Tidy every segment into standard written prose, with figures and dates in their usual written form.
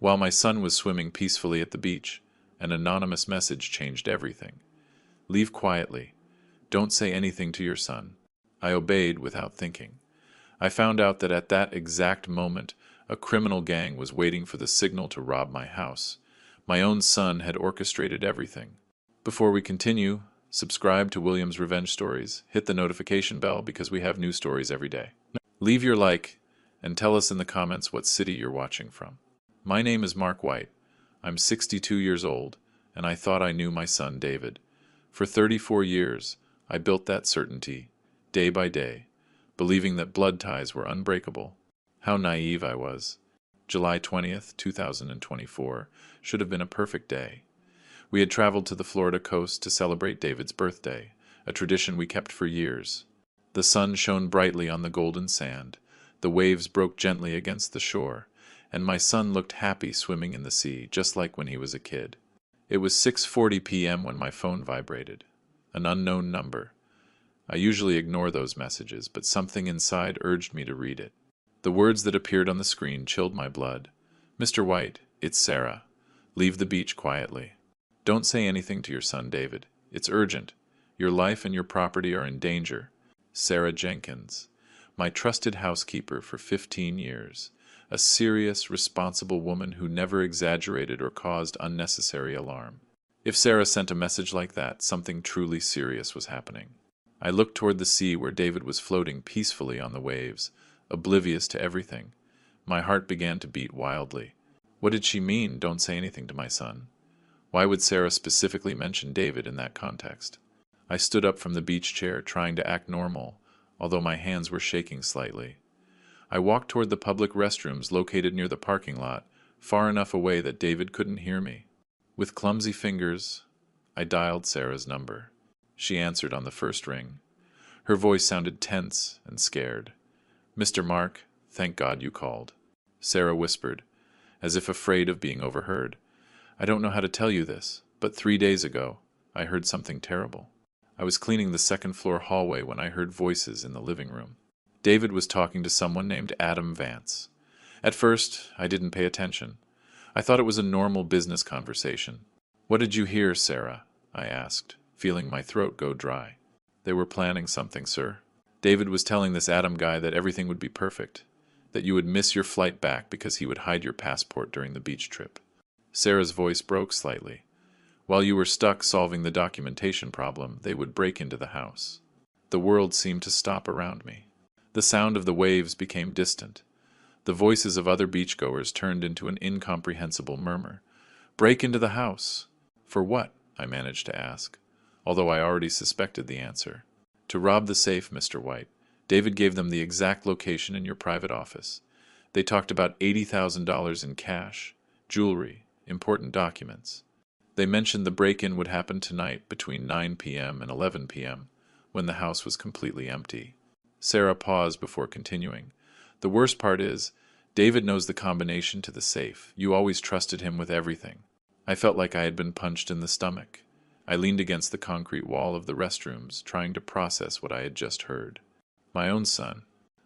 While my son was swimming peacefully at the beach, an anonymous message changed everything. Leave quietly. Don't say anything to your son. I obeyed without thinking. I found out that at that exact moment, a criminal gang was waiting for the signal to rob my house. My own son had orchestrated everything. Before we continue, subscribe to William's Revenge Stories. Hit the notification bell because we have new stories every day. Leave your like and tell us in the comments what city you're watching from. My name is Mark White. I'm 62 years old, and I thought I knew my son David. For 34 years, I built that certainty, day by day, believing that blood ties were unbreakable. How naive I was. July 20th, 2024, should have been a perfect day. We had traveled to the Florida coast to celebrate David's birthday, a tradition we kept for years. The sun shone brightly on the golden sand, the waves broke gently against the shore, and my son looked happy swimming in the sea, just like when he was a kid. It was 6:40 p.m. when my phone vibrated. An unknown number. I usually ignore those messages, but something inside urged me to read it. The words that appeared on the screen chilled my blood. Mr. White, it's Sarah. Leave the beach quietly. Don't say anything to your son, David. It's urgent. Your life and your property are in danger. Sarah Jenkins, my trusted housekeeper for 15 years. A serious, responsible woman who never exaggerated or caused unnecessary alarm. If Sarah sent a message like that, something truly serious was happening. I looked toward the sea where David was floating peacefully on the waves, oblivious to everything. My heart began to beat wildly. What did she mean, don't say anything to my son? Why would Sarah specifically mention David in that context? I stood up from the beach chair, trying to act normal, although my hands were shaking slightly. I walked toward the public restrooms located near the parking lot, far enough away that David couldn't hear me. With clumsy fingers, I dialed Sarah's number. She answered on the first ring. Her voice sounded tense and scared. "Mr. Mark, thank God you called," Sarah whispered, as if afraid of being overheard. "I don't know how to tell you this, but 3 days ago, I heard something terrible. I was cleaning the second-floor hallway when I heard voices in the living room. David was talking to someone named Adam Vance. At first, I didn't pay attention. I thought it was a normal business conversation. What did you hear, Sarah? I asked, feeling my throat go dry. They were planning something, sir. David was telling this Adam guy that everything would be perfect, that you would miss your flight back because he would hide your passport during the beach trip. Sarah's voice broke slightly. While you were stuck solving the documentation problem, they would break into the house. The world seemed to stop around me. The sound of the waves became distant. The voices of other beachgoers turned into an incomprehensible murmur. Break into the house! For what? I managed to ask, although I already suspected the answer. To rob the safe, Mr. White. David gave them the exact location in your private office. They talked about $80,000 in cash, jewelry, important documents. They mentioned the break-in would happen tonight between 9 p.m. and 11 p.m., when the house was completely empty. Sarah paused before continuing. The worst part is, David knows the combination to the safe. You always trusted him with everything. I felt like I had been punched in the stomach. I leaned against the concrete wall of the restrooms, trying to process what I had just heard. My own son.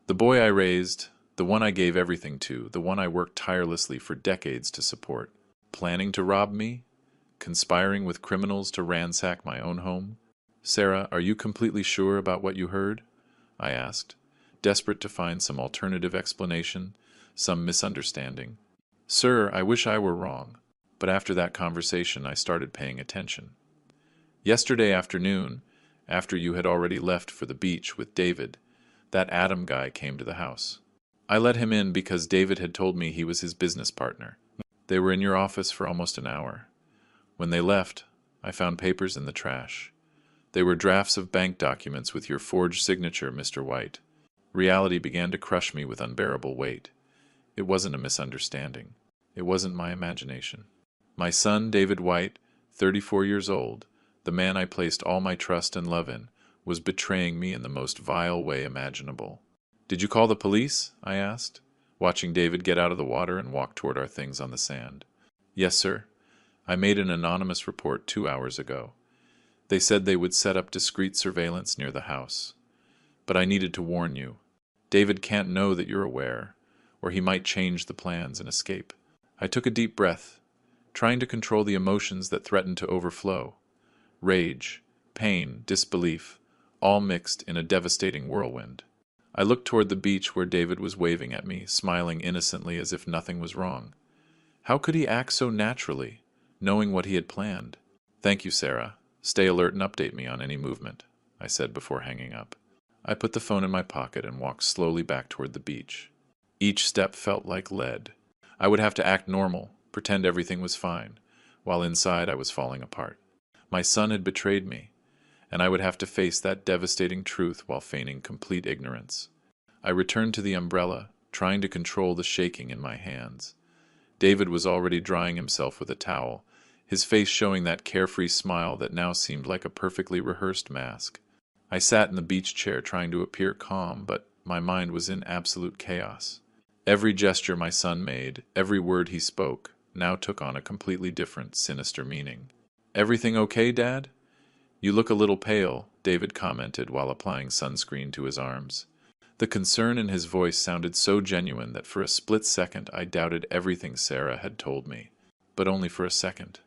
The boy I raised, the one I gave everything to, the one I worked tirelessly for decades to support. Planning to rob me? Conspiring with criminals to ransack my own home? Sarah, are you completely sure about what you heard? I asked, desperate to find some alternative explanation, some misunderstanding. Sir, I wish I were wrong, but after that conversation I started paying attention. Yesterday afternoon, after you had already left for the beach with David, that Adam guy came to the house. I let him in because David had told me he was his business partner. They were in your office for almost an hour. When they left, I found papers in the trash. They were drafts of bank documents with your forged signature, Mr. White. Reality began to crush me with unbearable weight. It wasn't a misunderstanding. It wasn't my imagination. My son, David White, 34 years old, the man I placed all my trust and love in, was betraying me in the most vile way imaginable. Did you call the police? I asked, watching David get out of the water and walk toward our things on the sand. Yes, sir. I made an anonymous report 2 hours ago. They said they would set up discreet surveillance near the house. But I needed to warn you. David can't know that you're aware, or he might change the plans and escape. I took a deep breath, trying to control the emotions that threatened to overflow. Rage, pain, disbelief, all mixed in a devastating whirlwind. I looked toward the beach where David was waving at me, smiling innocently as if nothing was wrong. How could he act so naturally, knowing what he had planned? "Thank you, Sarah. Stay alert and update me on any movement," I said before hanging up. I put the phone in my pocket and walked slowly back toward the beach. Each step felt like lead. I would have to act normal, pretend everything was fine, while inside I was falling apart. My son had betrayed me, and I would have to face that devastating truth while feigning complete ignorance. I returned to the umbrella, trying to control the shaking in my hands. David was already drying himself with a towel, his face showing that carefree smile that now seemed like a perfectly rehearsed mask. I sat in the beach chair trying to appear calm, but my mind was in absolute chaos. Every gesture my son made, every word he spoke, now took on a completely different, sinister meaning. "Everything okay, Dad? You look a little pale," David commented while applying sunscreen to his arms. The concern in his voice sounded so genuine that for a split second I doubted everything Sarah had told me. But only for a second.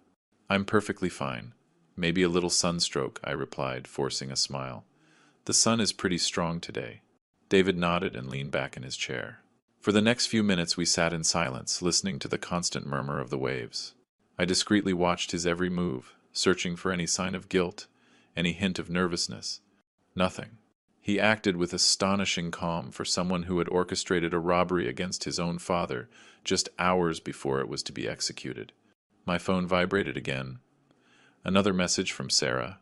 "I'm perfectly fine. Maybe a little sunstroke," I replied, forcing a smile. "The sun is pretty strong today." David nodded and leaned back in his chair. For the next few minutes we sat in silence, listening to the constant murmur of the waves. I discreetly watched his every move, searching for any sign of guilt, any hint of nervousness. Nothing. He acted with astonishing calm for someone who had orchestrated a robbery against his own father just hours before it was to be executed. My phone vibrated again. Another message from Sarah.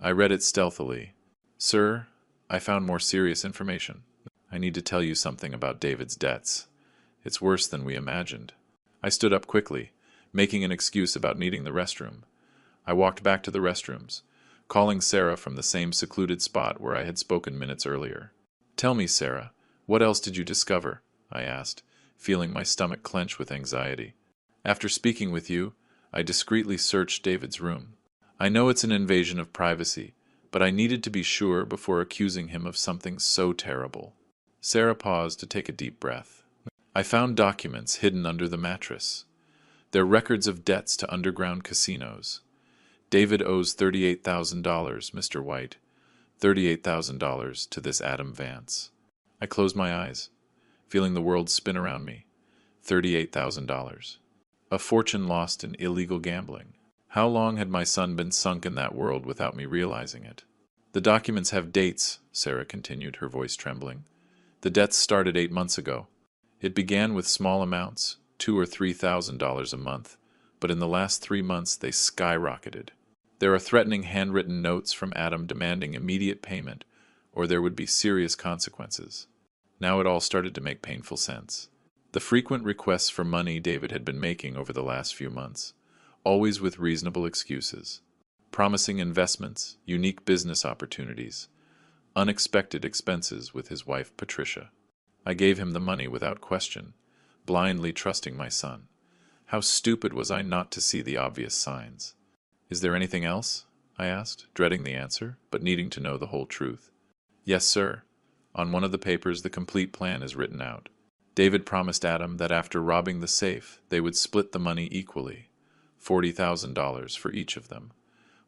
I read it stealthily. "Sir, I found more serious information. I need to tell you something about David's debts. It's worse than we imagined." I stood up quickly, making an excuse about needing the restroom. I walked back to the restrooms, calling Sarah from the same secluded spot where I had spoken minutes earlier. "Tell me, Sarah, what else did you discover?" I asked, feeling my stomach clench with anxiety. "After speaking with you, I discreetly searched David's room. I know it's an invasion of privacy, but I needed to be sure before accusing him of something so terrible." Sarah paused to take a deep breath. "I found documents hidden under the mattress. They're records of debts to underground casinos. David owes $38,000, Mr. White. $38,000 to this Adam Vance." I closed my eyes, feeling the world spin around me. $38,000. A fortune lost in illegal gambling. How long had my son been sunk in that world without me realizing it? "The documents have dates," Sarah continued, her voice trembling. "The debts started 8 months ago. It began with small amounts, $2,000 or $3,000 a month, but in the last 3 months they skyrocketed. There are threatening handwritten notes from Adam demanding immediate payment, or there would be serious consequences. Now it all started to make painful sense. The frequent requests for money David had been making over the last few months, always with reasonable excuses. Promising investments, unique business opportunities, unexpected expenses with his wife Patricia. I gave him the money without question, blindly trusting my son. How stupid was I not to see the obvious signs? "Is there anything else?" I asked, dreading the answer, but needing to know the whole truth. "Yes, sir. On one of the papers the complete plan is written out. David promised Adam that after robbing the safe, they would split the money equally, $40,000 for each of them.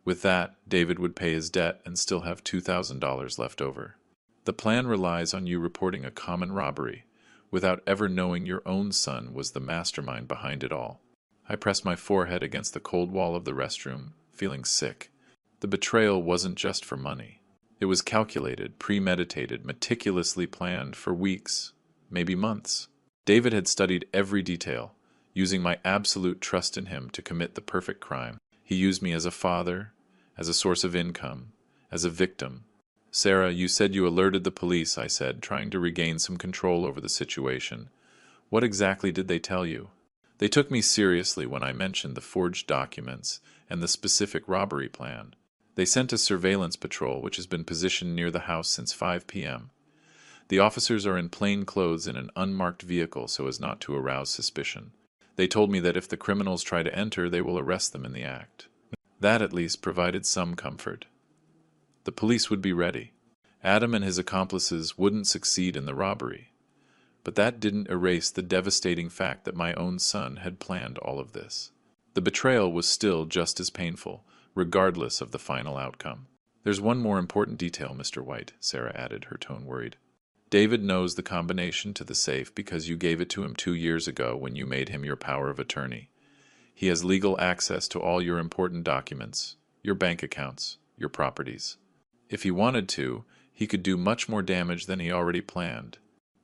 With that, David would pay his debt and still have $2,000 left over. The plan relies on you reporting a common robbery, without ever knowing your own son was the mastermind behind it all." I pressed my forehead against the cold wall of the restroom, feeling sick. The betrayal wasn't just for money. It was calculated, premeditated, meticulously planned for weeks, maybe months. David had studied every detail, using my absolute trust in him to commit the perfect crime. He used me as a father, as a source of income, as a victim. "Sarah, you said you alerted the police," I said, trying to regain some control over the situation. "What exactly did they tell you?" "They took me seriously when I mentioned the forged documents and the specific robbery plan. They sent a surveillance patrol which has been positioned near the house since 5 p.m. The officers are in plain clothes in an unmarked vehicle so as not to arouse suspicion. They told me that if the criminals try to enter, they will arrest them in the act." That at least provided some comfort. The police would be ready. Adam and his accomplices wouldn't succeed in the robbery. But that didn't erase the devastating fact that my own son had planned all of this. The betrayal was still just as painful, regardless of the final outcome. "There's one more important detail, Mr. White," Sarah added, her tone worried. "David knows the combination to the safe because you gave it to him 2 years ago when you made him your power of attorney. He has legal access to all your important documents, your bank accounts, your properties. If he wanted to, he could do much more damage than he already planned."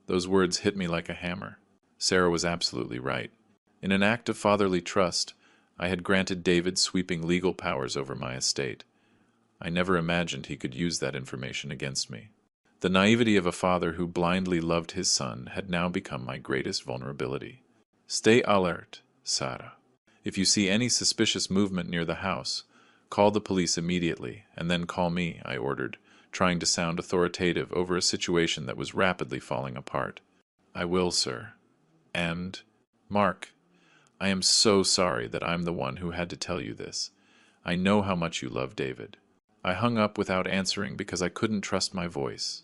Those words hit me like a hammer. Sarah was absolutely right. In an act of fatherly trust, I had granted David sweeping legal powers over my estate. I never imagined he could use that information against me. The naivety of a father who blindly loved his son had now become my greatest vulnerability. "Stay alert, Sarah. If you see any suspicious movement near the house, call the police immediately, and then call me," I ordered, trying to sound authoritative over a situation that was rapidly falling apart. "I will, sir. And, Mark, I am so sorry that I'm the one who had to tell you this. I know how much you love David." I hung up without answering because I couldn't trust my voice.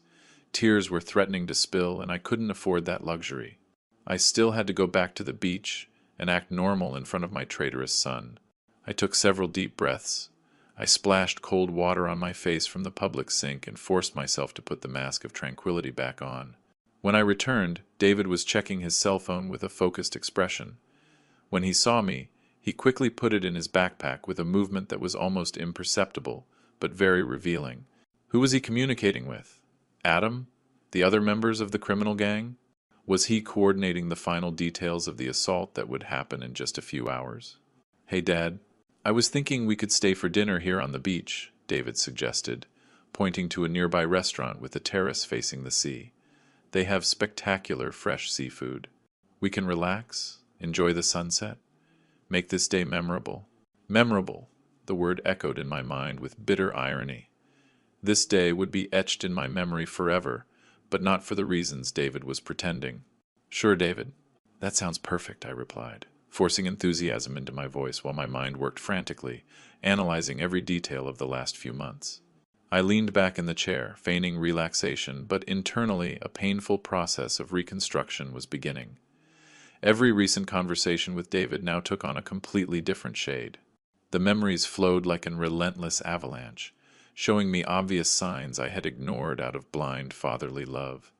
Tears were threatening to spill, and I couldn't afford that luxury. I still had to go back to the beach and act normal in front of my traitorous son. I took several deep breaths. I splashed cold water on my face from the public sink and forced myself to put the mask of tranquility back on. When I returned, David was checking his cell phone with a focused expression. When he saw me, he quickly put it in his backpack with a movement that was almost imperceptible, but very revealing. Who was he communicating with? Adam? The other members of the criminal gang? Was he coordinating the final details of the assault that would happen in just a few hours? "Hey, Dad, I was thinking we could stay for dinner here on the beach," David suggested, pointing to a nearby restaurant with a terrace facing the sea. "They have spectacular fresh seafood. We can relax, enjoy the sunset, make this day memorable." Memorable, the word echoed in my mind with bitter irony. This day would be etched in my memory forever, but not for the reasons David was pretending. "Sure, David. That sounds perfect," I replied, forcing enthusiasm into my voice while my mind worked frantically, analyzing every detail of the last few months. I leaned back in the chair, feigning relaxation, but internally a painful process of reconstruction was beginning. Every recent conversation with David now took on a completely different shade. The memories flowed like an relentless avalanche, showing me obvious signs I had ignored out of blind fatherly love.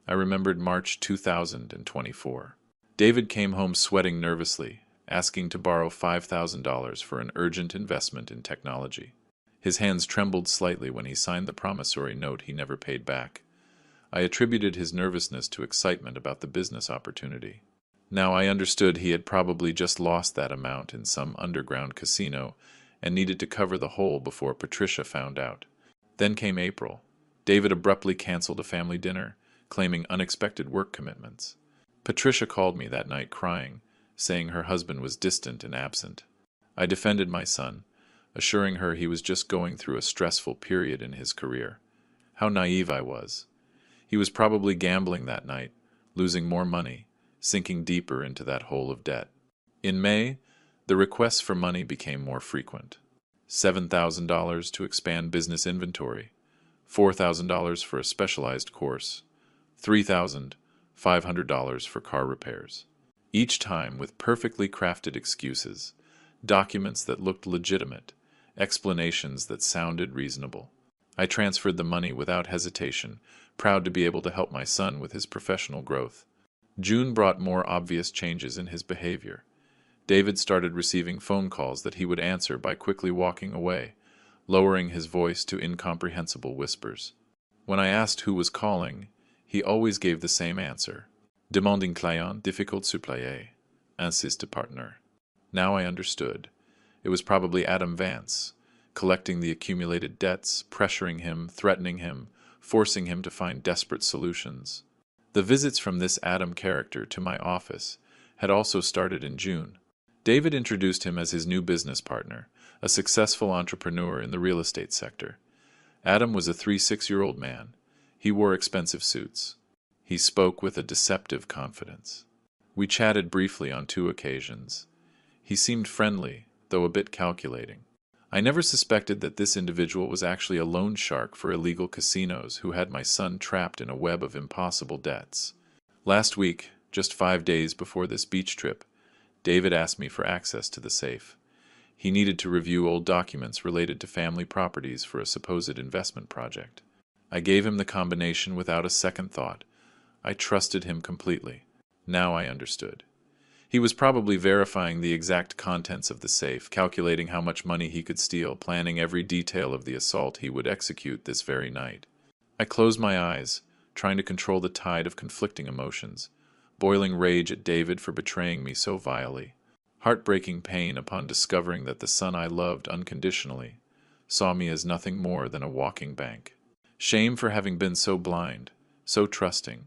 I remembered March 2024. David came home sweating nervously, asking to borrow $5,000 for an urgent investment in technology. His hands trembled slightly when he signed the promissory note he never paid back. I attributed his nervousness to excitement about the business opportunity. Now I understood he had probably just lost that amount in some underground casino and needed to cover the hole before Patricia found out. Then came April. David abruptly canceled a family dinner, claiming unexpected work commitments. Patricia called me that night crying, saying her husband was distant and absent. I defended my son, assuring her he was just going through a stressful period in his career. How naive I was. He was probably gambling that night, losing more money, sinking deeper into that hole of debt. In May, the requests for money became more frequent. $7,000 to expand business inventory, $4,000 for a specialized course, $3,500 for car repairs. Each time with perfectly crafted excuses, documents that looked legitimate, explanations that sounded reasonable. I transferred the money without hesitation, proud to be able to help my son with his professional growth. June brought more obvious changes in his behavior. David started receiving phone calls that he would answer by quickly walking away, lowering his voice to incomprehensible whispers. When I asked who was calling, he always gave the same answer. "Demanding client, difficult supplier," insiste partner. Now I understood. It was probably Adam Vance, collecting the accumulated debts, pressuring him, threatening him, forcing him to find desperate solutions. The visits from this Adam character to my office had also started in June. David introduced him as his new business partner, a successful entrepreneur in the real estate sector. Adam was a 36-year-old man. He wore expensive suits. He spoke with a deceptive confidence. We chatted briefly on 2 occasions. He seemed friendly, though a bit calculating. I never suspected that this individual was actually a loan shark for illegal casinos who had my son trapped in a web of impossible debts. Last week, just 5 days before this beach trip, David asked me for access to the safe. He needed to review old documents related to family properties for a supposed investment project. I gave him the combination without a second thought. I trusted him completely. Now I understood. He was probably verifying the exact contents of the safe, calculating how much money he could steal, planning every detail of the assault he would execute this very night. I closed my eyes, trying to control the tide of conflicting emotions, boiling rage at David for betraying me so vilely, heartbreaking pain upon discovering that the son I loved unconditionally saw me as nothing more than a walking bank, shame for having been so blind, so trusting,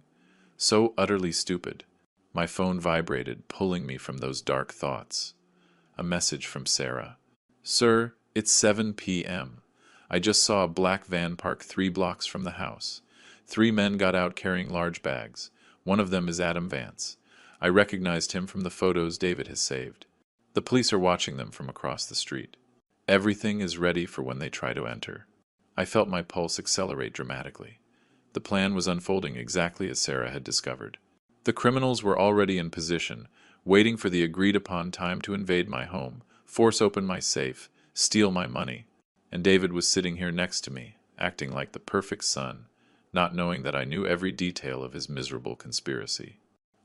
so utterly stupid. My phone vibrated, pulling me from those dark thoughts. A message from Sarah. "Sir, it's 7 p.m. I just saw a black van park 3 blocks from the house. 3 men got out carrying large bags. One of them is Adam Vance. I recognized him from the photos David has saved. The police are watching them from across the street. Everything is ready for when they try to enter." I felt my pulse accelerate dramatically. The plan was unfolding exactly as Sarah had discovered. The criminals were already in position, waiting for the agreed-upon time to invade my home, force open my safe, steal my money. And David was sitting here next to me, acting like the perfect son, not knowing that I knew every detail of his miserable conspiracy.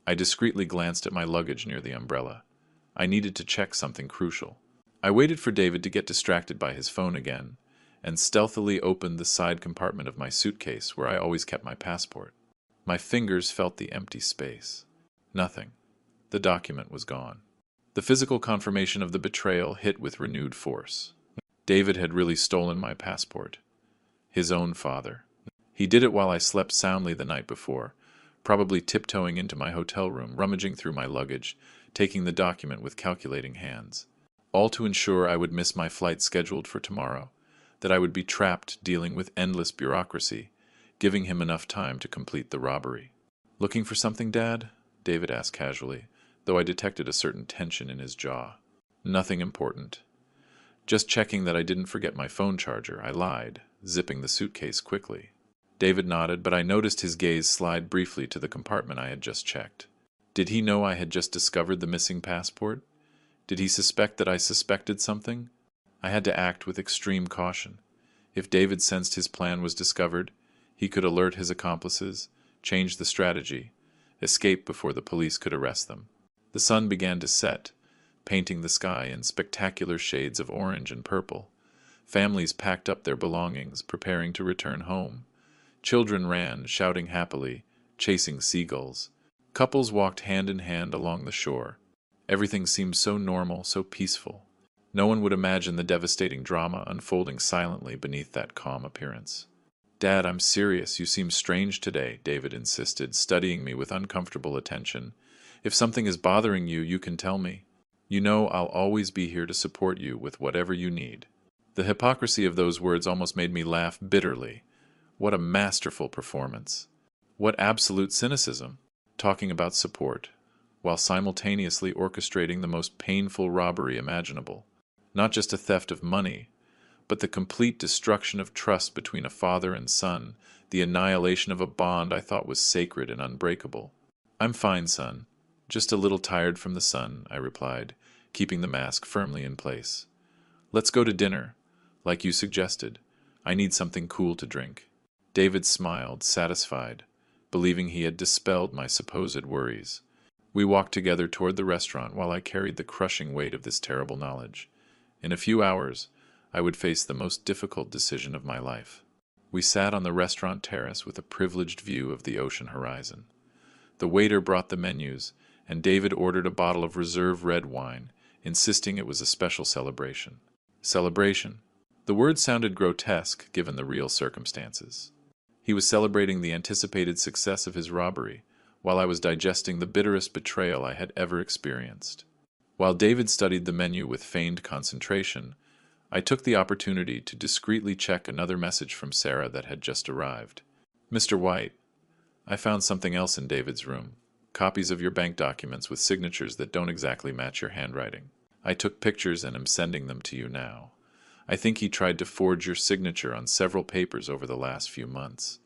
I discreetly glanced at my luggage near the umbrella. I needed to check something crucial. I waited for David to get distracted by his phone again, and stealthily opened the side compartment of my suitcase where I always kept my passport. My fingers felt the empty space. Nothing. The document was gone. The physical confirmation of the betrayal hit with renewed force. David had really stolen my passport. His own father. He did it while I slept soundly the night before, probably tiptoeing into my hotel room, rummaging through my luggage, taking the document with calculating hands. All to ensure I would miss my flight scheduled for tomorrow, that I would be trapped dealing with endless bureaucracy, giving him enough time to complete the robbery. "Looking for something, Dad?" David asked casually, though I detected a certain tension in his jaw. "Nothing important. Just checking that I didn't forget my phone charger," I lied, zipping the suitcase quickly. David nodded, but I noticed his gaze slide briefly to the compartment I had just checked. Did he know I had just discovered the missing passport? Did he suspect that I suspected something? I had to act with extreme caution. If David sensed his plan was discovered, he could alert his accomplices, change the strategy, escape before the police could arrest them. The sun began to set, painting the sky in spectacular shades of orange and purple. Families packed up their belongings, preparing to return home. Children ran, shouting happily, chasing seagulls. Couples walked hand in hand along the shore. Everything seemed so normal, so peaceful. No one would imagine the devastating drama unfolding silently beneath that calm appearance. "Dad, I'm serious. You seem strange today," David insisted, studying me with uncomfortable attention. "If something is bothering you, you can tell me. You know I'll always be here to support you with whatever you need." The hypocrisy of those words almost made me laugh bitterly. What a masterful performance. What absolute cynicism, talking about support, while simultaneously orchestrating the most painful robbery imaginable. Not just a theft of money, but the complete destruction of trust between a father and son, the annihilation of a bond I thought was sacred and unbreakable. "I'm fine, son. Just a little tired from the sun," I replied, keeping the mask firmly in place. "Let's go to dinner. Like you suggested. I need something cool to drink." David smiled, satisfied, believing he had dispelled my supposed worries. We walked together toward the restaurant while I carried the crushing weight of this terrible knowledge. In a few hours, I would face the most difficult decision of my life. We sat on the restaurant terrace with a privileged view of the ocean horizon. The waiter brought the menus, and David ordered a bottle of reserve red wine, insisting it was a special celebration. Celebration? The word sounded grotesque given the real circumstances. He was celebrating the anticipated success of his robbery, while I was digesting the bitterest betrayal I had ever experienced. While David studied the menu with feigned concentration, I took the opportunity to discreetly check another message from Sarah that had just arrived. "Mr. White, I found something else in David's room. Copies of your bank documents with signatures that don't exactly match your handwriting. I took pictures and am sending them to you now. I think he tried to forge your signature on several papers over the last few months.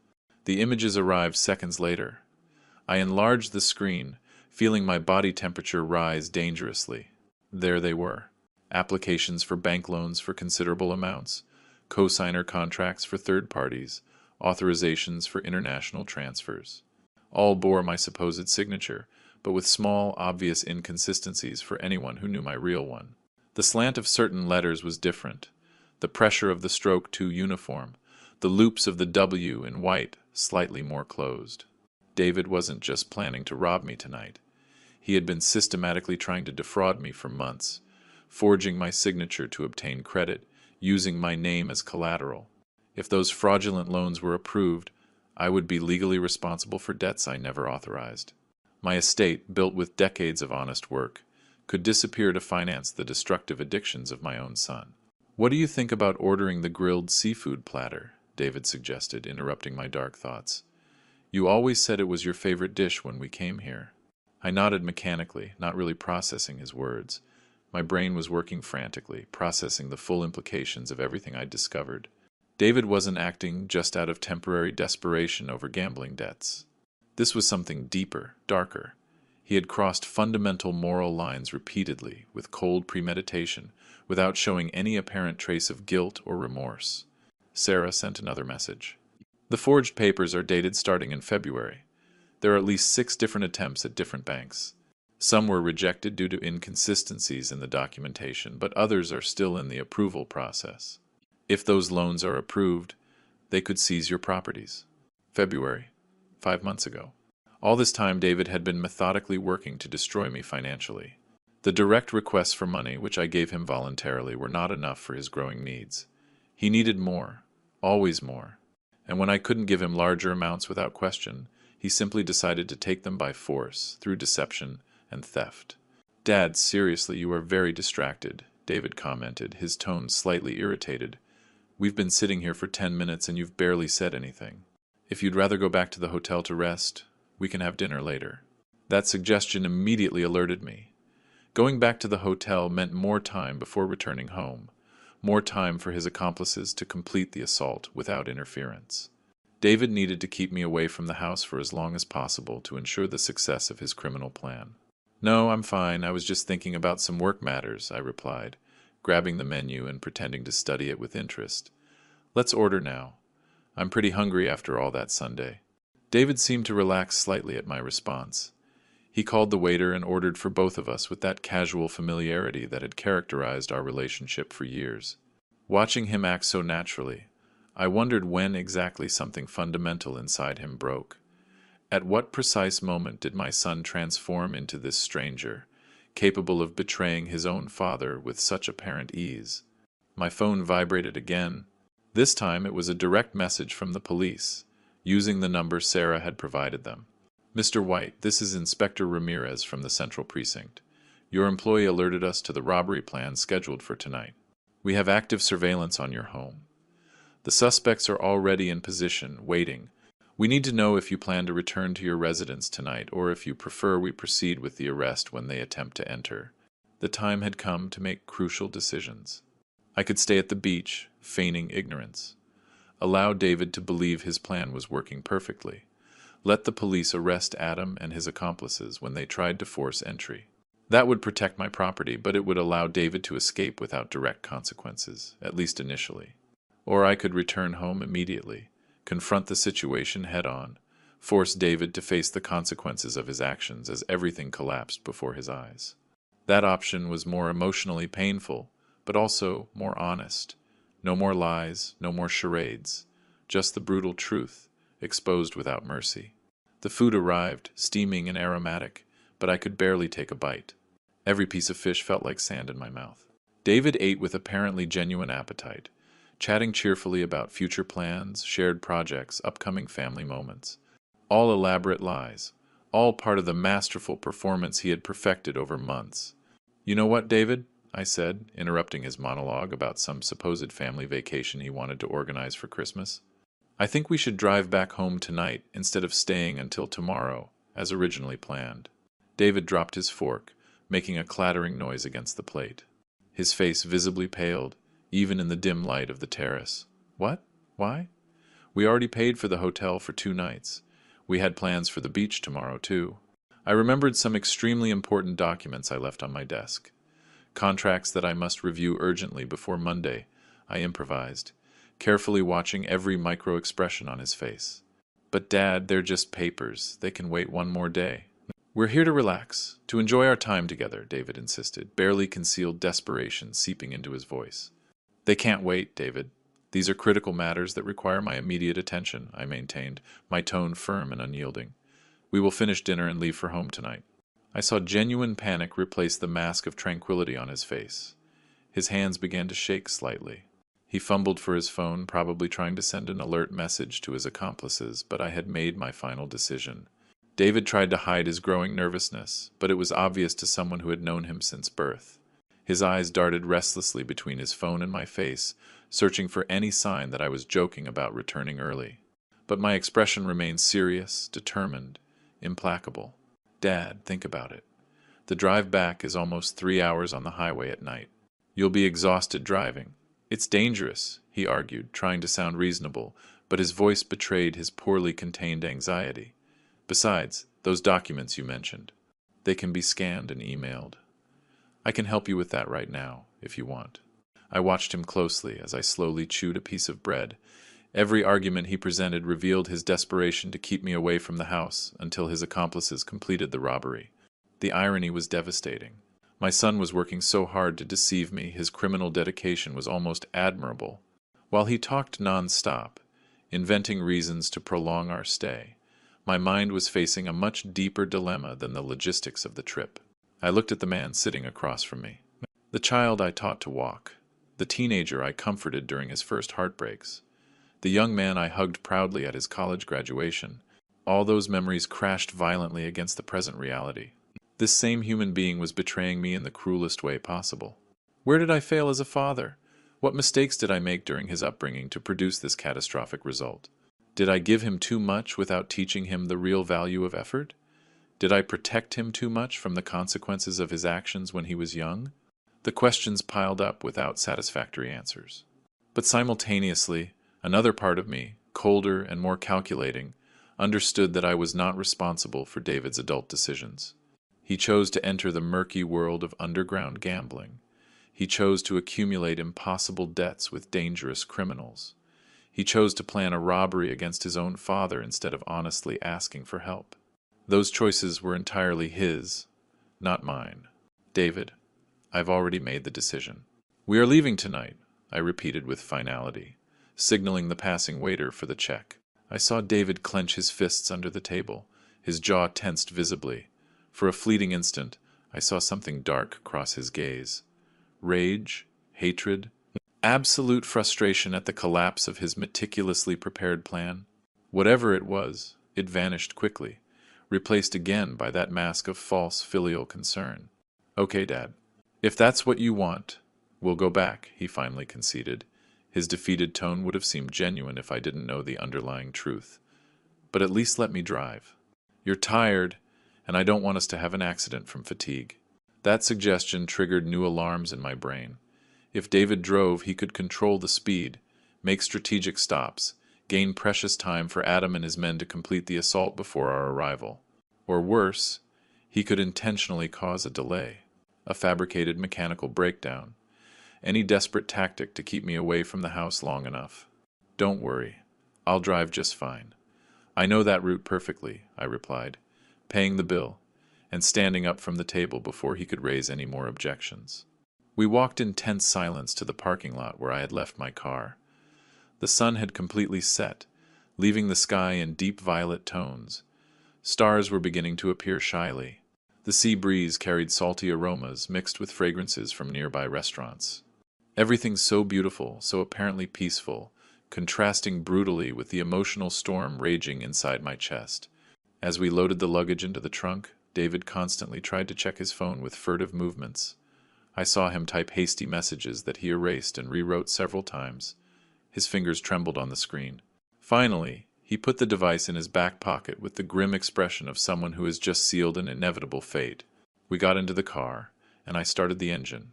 The images arrived seconds later. I enlarged the screen, feeling my body temperature rise dangerously. There they were. Applications for bank loans for considerable amounts, cosigner contracts for third parties, authorizations for international transfers. All bore my supposed signature, but with small, obvious inconsistencies for anyone who knew my real one. The slant of certain letters was different, the pressure of the stroke too uniform, the loops of the W in white slightly more closed. David wasn't just planning to rob me tonight. He had been systematically trying to defraud me for months, forging my signature to obtain credit, using my name as collateral. If those fraudulent loans were approved, I would be legally responsible for debts I never authorized. My estate, built with decades of honest work, could disappear to finance the destructive addictions of my own son. "What do you think about ordering the grilled seafood platter?" David suggested, interrupting my dark thoughts. "You always said it was your favorite dish when we came here." I nodded mechanically, not really processing his words. My brain was working frantically, processing the full implications of everything I'd discovered. David wasn't acting just out of temporary desperation over gambling debts. This was something deeper, darker. He had crossed fundamental moral lines repeatedly, with cold premeditation, without showing any apparent trace of guilt or remorse. Sarah sent another message. "The forged papers are dated starting in February. There are at least 6 different attempts at different banks. Some were rejected due to inconsistencies in the documentation, but others are still in the approval process. If those loans are approved, they could seize your properties." February, 5 months ago. All this time David had been methodically working to destroy me financially. The direct requests for money, which I gave him voluntarily, were not enough for his growing needs. He needed more, always more. And when I couldn't give him larger amounts without question, he simply decided to take them by force, through deception and theft. "Dad, seriously, you are very distracted," David commented, his tone slightly irritated. "We've been sitting here for 10 minutes and you've barely said anything. If you'd rather go back to the hotel to rest, we can have dinner later." That suggestion immediately alerted me. Going back to the hotel meant more time before returning home, more time for his accomplices to complete the assault without interference. David needed to keep me away from the house for as long as possible to ensure the success of his criminal plan. "No, I'm fine. I was just thinking about some work matters," I replied, grabbing the menu and pretending to study it with interest. "Let's order now. I'm pretty hungry after all that Sunday." David seemed to relax slightly at my response. He called the waiter and ordered for both of us with that casual familiarity that had characterized our relationship for years. Watching him act so naturally, I wondered when exactly something fundamental inside him broke. At what precise moment did my son transform into this stranger, capable of betraying his own father with such apparent ease? My phone vibrated again. This time it was a direct message from the police, using the number Sarah had provided them. "Mr. White, this is Inspector Ramirez from the Central Precinct. Your employee alerted us to the robbery plan scheduled for tonight. We have active surveillance on your home. The suspects are already in position, waiting. We need to know if you plan to return to your residence tonight, or if you prefer we proceed with the arrest when they attempt to enter." The time had come to make crucial decisions. I could stay at the beach, feigning ignorance. Allow David to believe his plan was working perfectly. Let the police arrest Adam and his accomplices when they tried to force entry. That would protect my property, but it would allow David to escape without direct consequences, at least initially. Or I could return home immediately, confront the situation head-on, force David to face the consequences of his actions as everything collapsed before his eyes. That option was more emotionally painful, but also more honest. No more lies, no more charades, just the brutal truth, exposed without mercy. The food arrived, steaming and aromatic, but I could barely take a bite. Every piece of fish felt like sand in my mouth. David ate with apparently genuine appetite, chatting cheerfully about future plans, shared projects, upcoming family moments. All elaborate lies, all part of the masterful performance he had perfected over months. "You know what, David?" I said, interrupting his monologue about some supposed family vacation he wanted to organize for Christmas. "I think we should drive back home tonight instead of staying until tomorrow, as originally planned." David dropped his fork, making a clattering noise against the plate. His face visibly paled, even in the dim light of the terrace. "What? Why?" "We already paid for the hotel for 2 nights. We had plans for the beach tomorrow, too. I remembered some extremely important documents I left on my desk. Contracts that I must review urgently before Monday, I improvised, carefully watching every micro-expression on his face. But Dad, they're just papers. They can wait one more day. We're here to relax, to enjoy our time together, David insisted, barely concealed desperation seeping into his voice. They can't wait, David. These are critical matters that require my immediate attention, I maintained, my tone firm and unyielding. We will finish dinner and leave for home tonight. I saw genuine panic replace the mask of tranquility on his face. His hands began to shake slightly. He fumbled for his phone, probably trying to send an alert message to his accomplices, but I had made my final decision. David tried to hide his growing nervousness, but it was obvious to someone who had known him since birth. His eyes darted restlessly between his phone and my face, searching for any sign that I was joking about returning early. But my expression remained serious, determined, implacable. Dad, think about it. The drive back is almost 3 hours on the highway at night. You'll be exhausted driving. It's dangerous, he argued, trying to sound reasonable, but his voice betrayed his poorly contained anxiety. Besides, those documents you mentioned, they can be scanned and emailed. I can help you with that right now, if you want. I watched him closely as I slowly chewed a piece of bread. Every argument he presented revealed his desperation to keep me away from the house until his accomplices completed the robbery. The irony was devastating. My son was working so hard to deceive me, his criminal dedication was almost admirable. While he talked non-stop, inventing reasons to prolong our stay, my mind was facing a much deeper dilemma than the logistics of the trip. I looked at the man sitting across from me. The child I taught to walk. The teenager I comforted during his first heartbreaks. The young man I hugged proudly at his college graduation. All those memories crashed violently against the present reality. This same human being was betraying me in the cruelest way possible. Where did I fail as a father? What mistakes did I make during his upbringing to produce this catastrophic result? Did I give him too much without teaching him the real value of effort? Did I protect him too much from the consequences of his actions when he was young? The questions piled up without satisfactory answers. But simultaneously, another part of me, colder and more calculating, understood that I was not responsible for David's adult decisions. He chose to enter the murky world of underground gambling. He chose to accumulate impossible debts with dangerous criminals. He chose to plan a robbery against his own father instead of honestly asking for help. Those choices were entirely his, not mine. David, I've already made the decision. We are leaving tonight, I repeated with finality, signaling the passing waiter for the check. I saw David clench his fists under the table, his jaw tensed visibly. For a fleeting instant, I saw something dark cross his gaze. Rage, hatred, absolute frustration at the collapse of his meticulously prepared plan. Whatever it was, it vanished quickly, replaced again by that mask of false filial concern. Okay, Dad. If that's what you want, we'll go back, he finally conceded. His defeated tone would have seemed genuine if I didn't know the underlying truth. But at least let me drive. You're tired, and I don't want us to have an accident from fatigue. That suggestion triggered new alarms in my brain. If David drove, he could control the speed, make strategic stops, gain precious time for Adam and his men to complete the assault before our arrival. Or worse, he could intentionally cause a delay, a fabricated mechanical breakdown, any desperate tactic to keep me away from the house long enough. Don't worry, I'll drive just fine. I know that route perfectly, I replied, paying the bill, and standing up from the table before he could raise any more objections. We walked in tense silence to the parking lot where I had left my car. The sun had completely set, leaving the sky in deep violet tones. Stars were beginning to appear shyly. The sea breeze carried salty aromas mixed with fragrances from nearby restaurants. Everything so beautiful, so apparently peaceful, contrasting brutally with the emotional storm raging inside my chest. As we loaded the luggage into the trunk, David constantly tried to check his phone with furtive movements. I saw him type hasty messages that he erased and rewrote several times. His fingers trembled on the screen. Finally, he put the device in his back pocket with the grim expression of someone who has just sealed an inevitable fate. We got into the car, and I started the engine.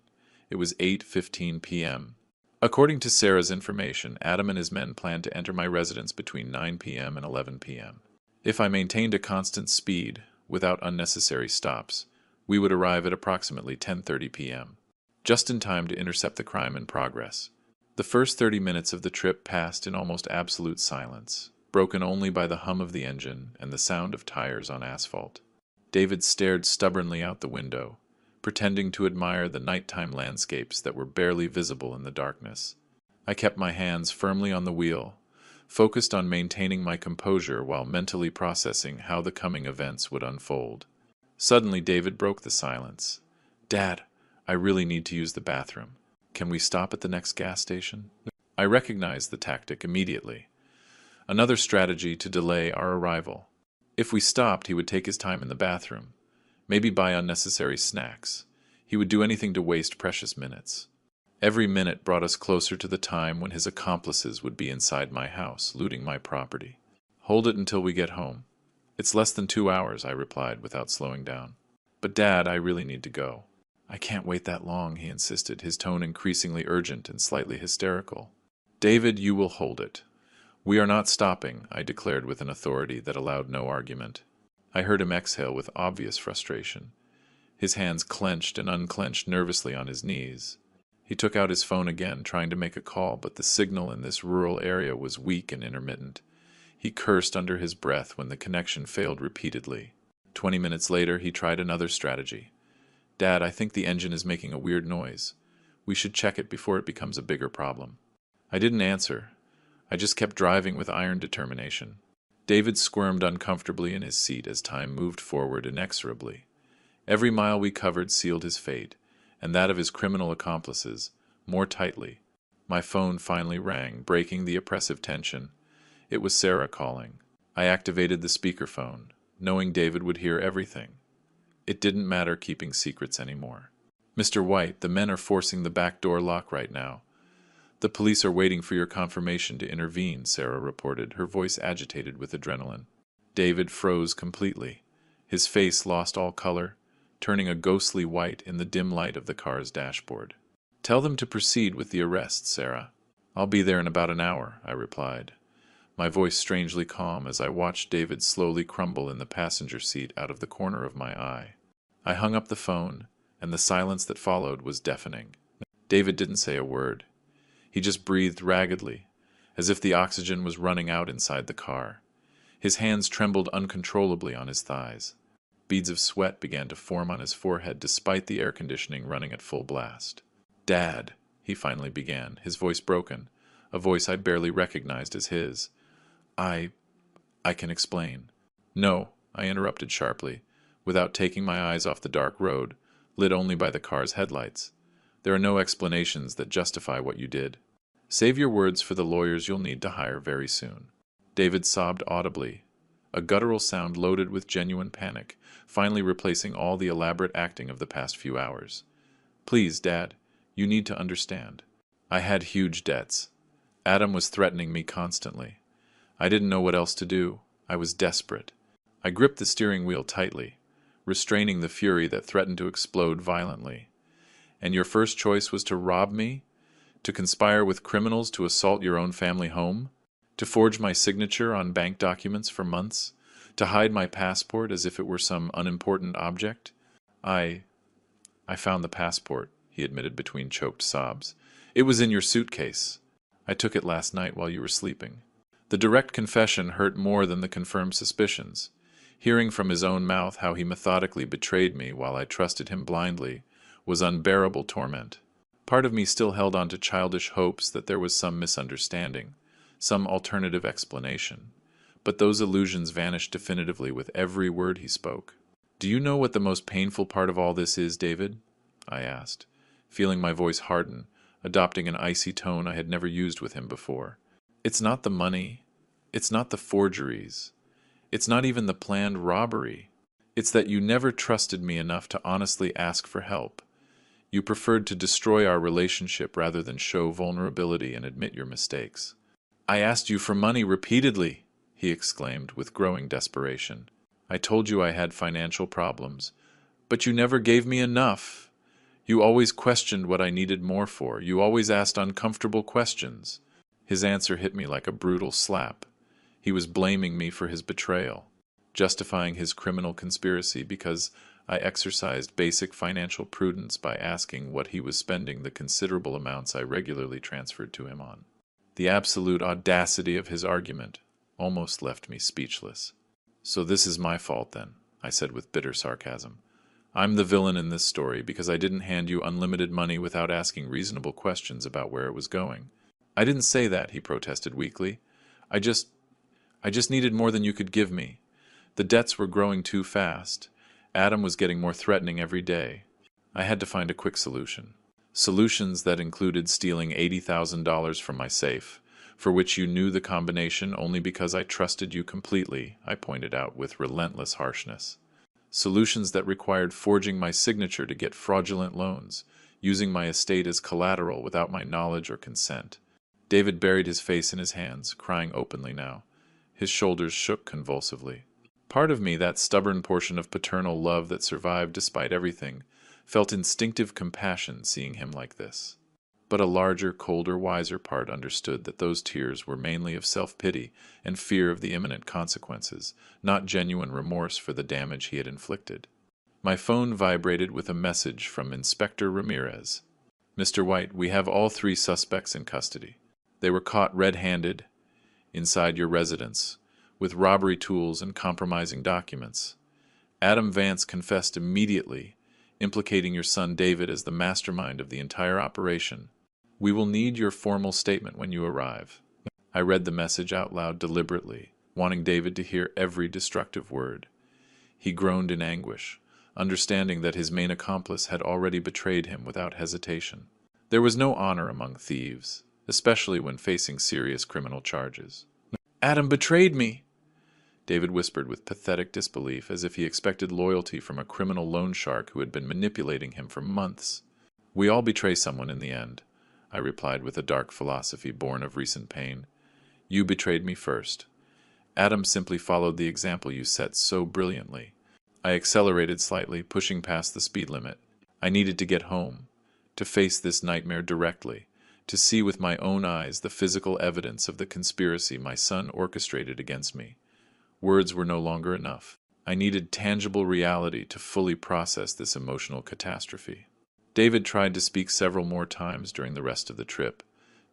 It was 8:15 p.m. According to Sarah's information, Adam and his men planned to enter my residence between 9 p.m. and 11 p.m. If I maintained a constant speed, without unnecessary stops, we would arrive at approximately 10:30 p.m., just in time to intercept the crime in progress. The first 30 minutes of the trip passed in almost absolute silence, broken only by the hum of the engine and the sound of tires on asphalt. David stared stubbornly out the window, pretending to admire the nighttime landscapes that were barely visible in the darkness. I kept my hands firmly on the wheel, focused on maintaining my composure while mentally processing how the coming events would unfold. Suddenly, David broke the silence. "Dad, I really need to use the bathroom. Can we stop at the next gas station?" I recognized the tactic immediately. Another strategy to delay our arrival. If we stopped, he would take his time in the bathroom, maybe buy unnecessary snacks. He would do anything to waste precious minutes. Every minute brought us closer to the time when his accomplices would be inside my house, looting my property. "Hold it until we get home." "It's less than 2 hours," I replied without slowing down. "But Dad, I really need to go." "I can't wait that long," he insisted, his tone increasingly urgent and slightly hysterical. "David, you will hold it. We are not stopping," I declared with an authority that allowed no argument. I heard him exhale with obvious frustration. His hands clenched and unclenched nervously on his knees. He took out his phone again, trying to make a call, but the signal in this rural area was weak and intermittent. He cursed under his breath when the connection failed repeatedly. 20 minutes later, he tried another strategy. "Dad, I think the engine is making a weird noise. We should check it before it becomes a bigger problem." I didn't answer. I just kept driving with iron determination. David squirmed uncomfortably in his seat as time moved forward inexorably. Every mile we covered sealed his fate, and that of his criminal accomplices, more tightly. My phone finally rang, breaking the oppressive tension. It was Sarah calling. I activated the speakerphone, knowing David would hear everything. It didn't matter keeping secrets anymore. "Mr. White, the men are forcing the back door lock right now. The police are waiting for your confirmation to intervene," Sarah reported, her voice agitated with adrenaline. David froze completely. His face lost all color, turning a ghostly white in the dim light of the car's dashboard. "Tell them to proceed with the arrest, Sarah." "I'll be there in about an hour," I replied, my voice strangely calm as I watched David slowly crumble in the passenger seat out of the corner of my eye. I hung up the phone, and the silence that followed was deafening. David didn't say a word. He just breathed raggedly, as if the oxygen was running out inside the car. His hands trembled uncontrollably on his thighs. Beads of sweat began to form on his forehead despite the air conditioning running at full blast. "Dad," he finally began, his voice broken, a voice I barely recognized as his. I can explain." "No," I interrupted sharply, without taking my eyes off the dark road, lit only by the car's headlights. "There are no explanations that justify what you did. Save your words for the lawyers you'll need to hire very soon." David sobbed audibly, a guttural sound loaded with genuine panic, finally replacing all the elaborate acting of the past few hours. "Please, Dad, you need to understand. I had huge debts. Adam was threatening me constantly. I didn't know what else to do. I was desperate. I gripped the steering wheel tightly, restraining the fury that threatened to explode violently. And your first choice was to rob me? To conspire with criminals to assault your own family home? To forge my signature on bank documents for months? To hide my passport as if it were some unimportant object? I found the passport," he admitted between choked sobs. "It was in your suitcase. I took it last night while you were sleeping." The direct confession hurt more than the confirmed suspicions. Hearing from his own mouth how he methodically betrayed me while I trusted him blindly was unbearable torment. Part of me still held on to childish hopes that there was some misunderstanding, some alternative explanation. But those illusions vanished definitively with every word he spoke. "Do you know what the most painful part of all this is, David?" I asked, feeling my voice harden, adopting an icy tone I had never used with him before. "It's not the money. It's not the forgeries. It's not even the planned robbery. It's that you never trusted me enough to honestly ask for help. You preferred to destroy our relationship rather than show vulnerability and admit your mistakes." "I asked you for money repeatedly," he exclaimed with growing desperation. "I told you I had financial problems, but you never gave me enough. You always questioned what I needed more for. You always asked uncomfortable questions." His answer hit me like a brutal slap. He was blaming me for his betrayal. justifying his criminal conspiracy because I exercised basic financial prudence by asking what he was spending the considerable amounts I regularly transferred to him on. The absolute audacity of his argument almost left me speechless. "So this is my fault, then," I said with bitter sarcasm. "I'm the villain in this story because I didn't hand you unlimited money without asking reasonable questions about where it was going." "I didn't say that," he protested weakly. I just needed more than you could give me. The debts were growing too fast. Adam was getting more threatening every day. I had to find a quick solution. Solutions that included stealing $80,000 from my safe, for which you knew the combination only because I trusted you completely, I pointed out with relentless harshness. Solutions that required forging my signature to get fraudulent loans, using my estate as collateral without my knowledge or consent. David buried his face in his hands, crying openly now. His shoulders shook convulsively. Part of me, that stubborn portion of paternal love that survived despite everything, felt instinctive compassion seeing him like this. But a larger, colder, wiser part understood that those tears were mainly of self-pity and fear of the imminent consequences, not genuine remorse for the damage he had inflicted. My phone vibrated with a message from Inspector Ramirez. "Mr. White, we have all 3 suspects in custody. They were caught red-handed inside your residence, with robbery tools and compromising documents. Adam Vance confessed immediately, implicating your son David as the mastermind of the entire operation. We will need your formal statement when you arrive." I read the message out loud deliberately, wanting David to hear every destructive word. He groaned in anguish, understanding that his main accomplice had already betrayed him without hesitation. There was no honor among thieves, especially when facing serious criminal charges. "Adam betrayed me," David whispered with pathetic disbelief, as if he expected loyalty from a criminal loan shark who had been manipulating him for months. "We all betray someone in the end," I replied with a dark philosophy born of recent pain. "You betrayed me first. Adam simply followed the example you set so brilliantly." I accelerated slightly, pushing past the speed limit. I needed to get home, to face this nightmare directly, to see with my own eyes the physical evidence of the conspiracy my son orchestrated against me. Words were no longer enough. I needed tangible reality to fully process this emotional catastrophe. David tried to speak several more times during the rest of the trip,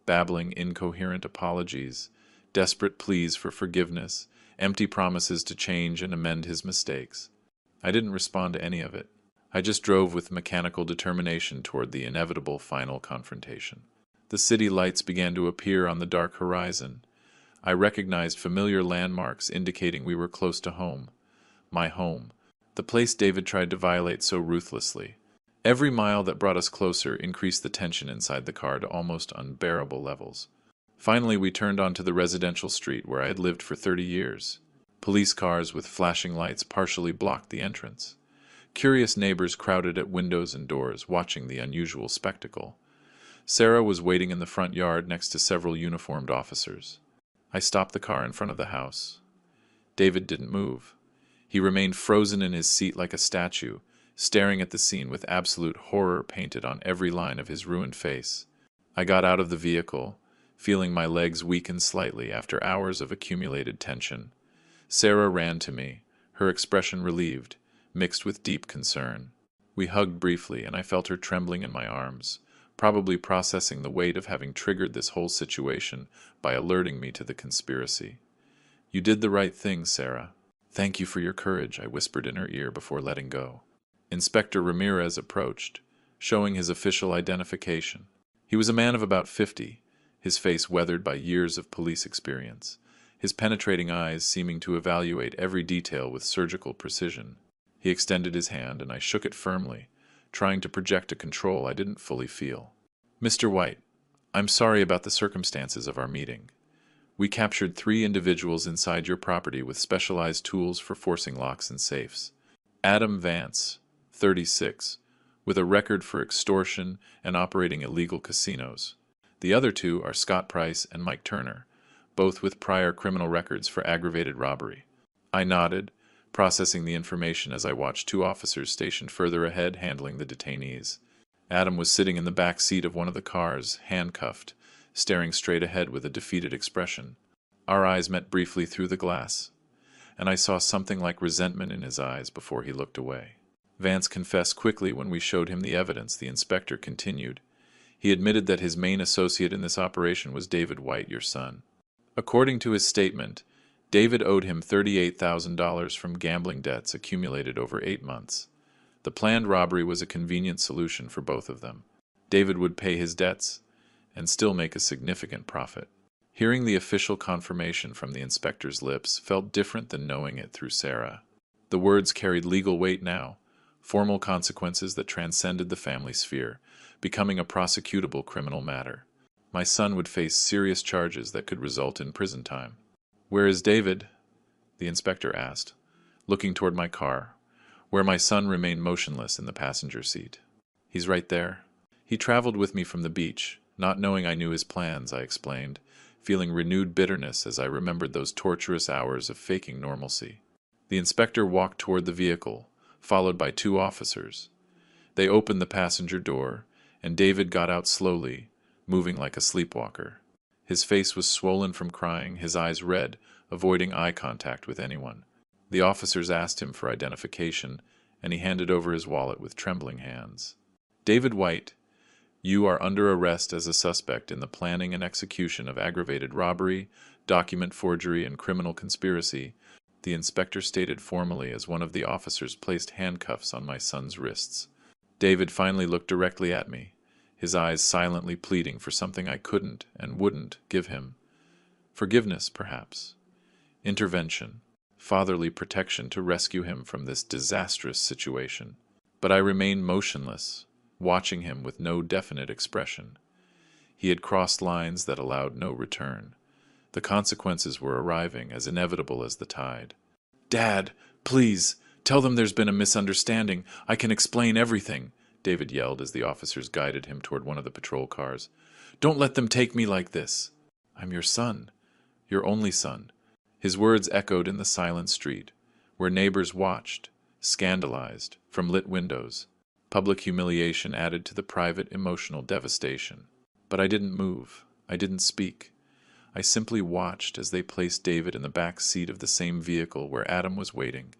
babbling incoherent apologies, desperate pleas for forgiveness, empty promises to change and amend his mistakes. I didn't respond to any of it. I just drove with mechanical determination toward the inevitable final confrontation. The city lights began to appear on the dark horizon. I recognized familiar landmarks indicating we were close to home. My home. The place David tried to violate so ruthlessly. Every mile that brought us closer increased the tension inside the car to almost unbearable levels. Finally, we turned onto the residential street where I had lived for 30 years. Police cars with flashing lights partially blocked the entrance. Curious neighbors crowded at windows and doors, watching the unusual spectacle. Sarah was waiting in the front yard next to several uniformed officers. I stopped the car in front of the house. David didn't move. He remained frozen in his seat like a statue, staring at the scene with absolute horror painted on every line of his ruined face. I got out of the vehicle, feeling my legs weaken slightly after hours of accumulated tension. Sarah ran to me, her expression relieved, mixed with deep concern. We hugged briefly, and I felt her trembling in my arms, probably processing the weight of having triggered this whole situation by alerting me to the conspiracy. "You did the right thing, Sarah." "Thank you for your courage," I whispered in her ear before letting go. Inspector Ramirez approached, showing his official identification. He was a man of about 50, his face weathered by years of police experience, his penetrating eyes seeming to evaluate every detail with surgical precision. He extended his hand, and I shook it firmly, trying to project a control I didn't fully feel. "Mr. White, I'm sorry about the circumstances of our meeting. We captured 3 individuals inside your property with specialized tools for forcing locks and safes. Adam Vance, 36, with a record for extortion and operating illegal casinos. The other 2 are Scott Price and Mike Turner, both with prior criminal records for aggravated robbery." I nodded, processing the information as I watched 2 officers stationed further ahead handling the detainees. Adam was sitting in the back seat of one of the cars, handcuffed, staring straight ahead with a defeated expression. Our eyes met briefly through the glass. and I saw something like resentment in his eyes before he looked away. Vance confessed quickly when we showed him the evidence, the inspector continued. He admitted that his main associate in this operation was David White, your son. According to his statement, David owed him $38,000 from gambling debts accumulated over 8 months. The planned robbery was a convenient solution for both of them. David would pay his debts and still make a significant profit. Hearing the official confirmation from the inspector's lips felt different than knowing it through Sarah. The words carried legal weight now, formal consequences that transcended the family sphere, becoming a prosecutable criminal matter. My son would face serious charges that could result in prison time. "Where is David?" the inspector asked, looking toward my car, where my son remained motionless in the passenger seat. "He's right there. He traveled with me from the beach, not knowing I knew his plans," I explained, feeling renewed bitterness as I remembered those torturous hours of faking normalcy. The inspector walked toward the vehicle, followed by 2 officers. They opened the passenger door, and David got out slowly, moving like a sleepwalker. His face was swollen from crying, his eyes red, avoiding eye contact with anyone. The officers asked him for identification, and he handed over his wallet with trembling hands. "David White, you are under arrest as a suspect in the planning and execution of aggravated robbery, document forgery, and criminal conspiracy," the inspector stated formally as one of the officers placed handcuffs on my son's wrists. David finally looked directly at me, his eyes silently pleading for something I couldn't and wouldn't give him. Forgiveness, perhaps. Intervention. Fatherly protection to rescue him from this disastrous situation. But I remained motionless, watching him with no definite expression. He had crossed lines that allowed no return. The consequences were arriving, as inevitable as the tide. "Dad, please, tell them there's been a misunderstanding. I can explain everything," David yelled as the officers guided him toward one of the patrol cars. "Don't let them take me like this. I'm your son, your only son." His words echoed in the silent street, where neighbors watched, scandalized, from lit windows. Public humiliation added to the private emotional devastation. But I didn't move. I didn't speak. I simply watched as they placed David in the back seat of the same vehicle where Adam was waiting.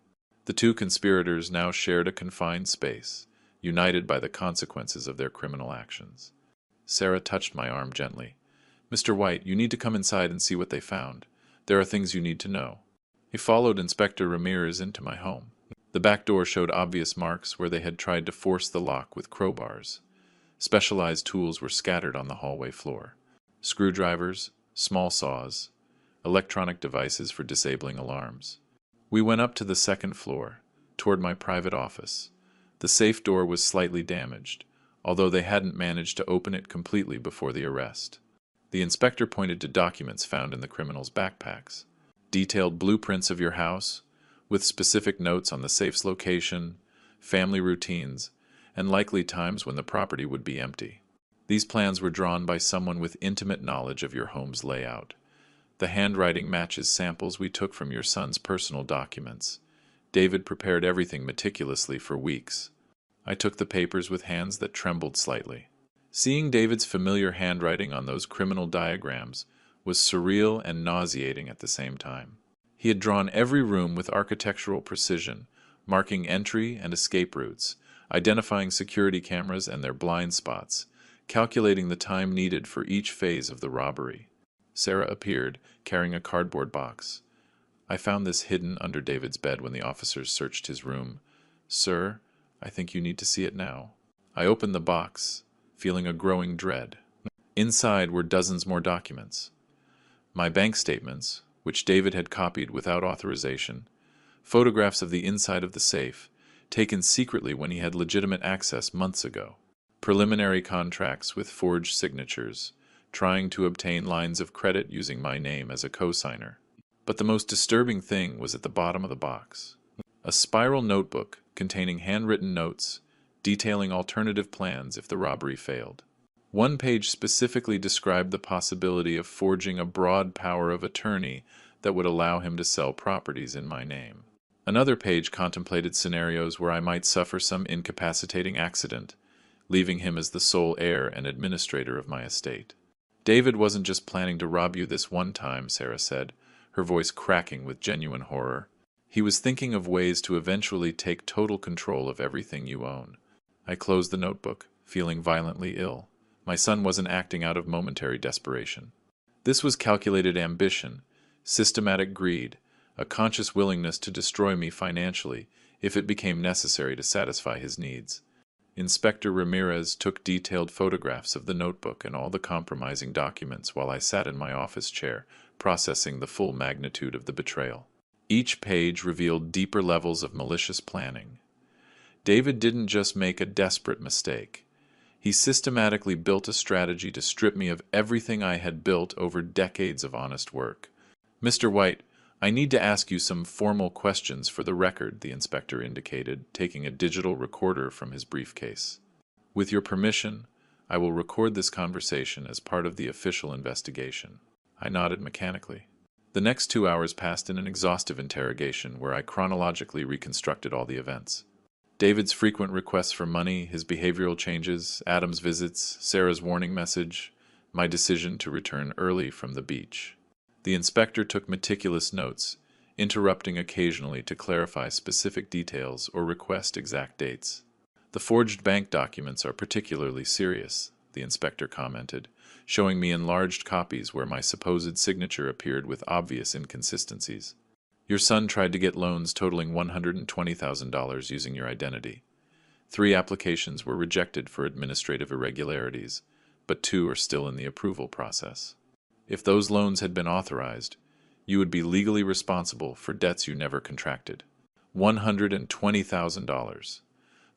The 2 conspirators now shared a confined space, united by the consequences of their criminal actions. Sarah touched my arm gently. "Mr. White, you need to come inside and see what they found. There are things you need to know." He followed Inspector Ramirez into my home. The back door showed obvious marks where they had tried to force the lock with crowbars. Specialized tools were scattered on the hallway floor. Screwdrivers, small saws, electronic devices for disabling alarms. We went up to the 2nd floor, toward my private office. The safe door was slightly damaged, although they hadn't managed to open it completely before the arrest. The inspector pointed to documents found in the criminals' backpacks. Detailed blueprints of your house, with specific notes on the safe's location, family routines, and likely times when the property would be empty. These plans were drawn by someone with intimate knowledge of your home's layout. The handwriting matches samples we took from your son's personal documents. David prepared everything meticulously for weeks. I took the papers with hands that trembled slightly. Seeing David's familiar handwriting on those criminal diagrams was surreal and nauseating at the same time. He had drawn every room with architectural precision, marking entry and escape routes, identifying security cameras and their blind spots, calculating the time needed for each phase of the robbery. Sarah appeared, carrying a cardboard box. "I found this hidden under David's bed when the officers searched his room. Sir, I think you need to see it now." I opened the box, feeling a growing dread. Inside were dozens more documents. My bank statements, which David had copied without authorization, photographs of the inside of the safe, taken secretly when he had legitimate access months ago, preliminary contracts with forged signatures, trying to obtain lines of credit using my name as a co-signer. But the most disturbing thing was at the bottom of the box. A spiral notebook containing handwritten notes, detailing alternative plans if the robbery failed. One page specifically described the possibility of forging a broad power of attorney that would allow him to sell properties in my name. Another page contemplated scenarios where I might suffer some incapacitating accident, leaving him as the sole heir and administrator of my estate. "David wasn't just planning to rob you this one time," Sarah said, her voice cracking with genuine horror. He was thinking of ways to eventually take total control of everything you own. I closed the notebook, feeling violently ill. My son wasn't acting out of momentary desperation. This was calculated ambition, systematic greed, a conscious willingness to destroy me financially if it became necessary to satisfy his needs. Inspector Ramirez took detailed photographs of the notebook and all the compromising documents while I sat in my office chair, processing the full magnitude of the betrayal. Each page revealed deeper levels of malicious planning. David didn't just make a desperate mistake. He systematically built a strategy to strip me of everything I had built over decades of honest work. "Mr. White, I need to ask you some formal questions for the record," the inspector indicated, taking a digital recorder from his briefcase. "With your permission, I will record this conversation as part of the official investigation." I nodded mechanically. The next 2 hours passed in an exhaustive interrogation where I chronologically reconstructed all the events. David's frequent requests for money, his behavioral changes, Adam's visits, Sarah's warning message, my decision to return early from the beach. The inspector took meticulous notes, interrupting occasionally to clarify specific details or request exact dates. "The forged bank documents are particularly serious," the inspector commented, showing me enlarged copies where my supposed signature appeared with obvious inconsistencies. "Your son tried to get loans totaling $120,000 using your identity. 3 applications were rejected for administrative irregularities, but 2 are still in the approval process. If those loans had been authorized, you would be legally responsible for debts you never contracted." $120,000.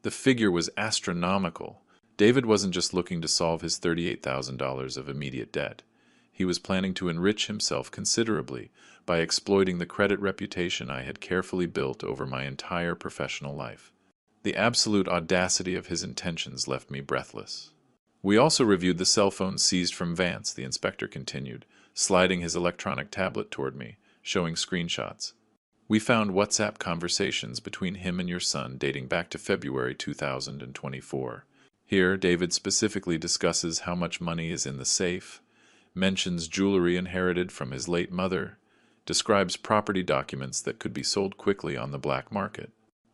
The figure was astronomical. David wasn't just looking to solve his $38,000 of immediate debt. He was planning to enrich himself considerably by exploiting the credit reputation I had carefully built over my entire professional life. The absolute audacity of his intentions left me breathless. "We also reviewed the cell phone seized from Vance," the inspector continued, sliding his electronic tablet toward me, showing screenshots. "We found WhatsApp conversations between him and your son dating back to February 2024. Here, David specifically discusses how much money is in the safe, mentions jewelry inherited from his late mother, describes property documents that could be sold quickly on the black market."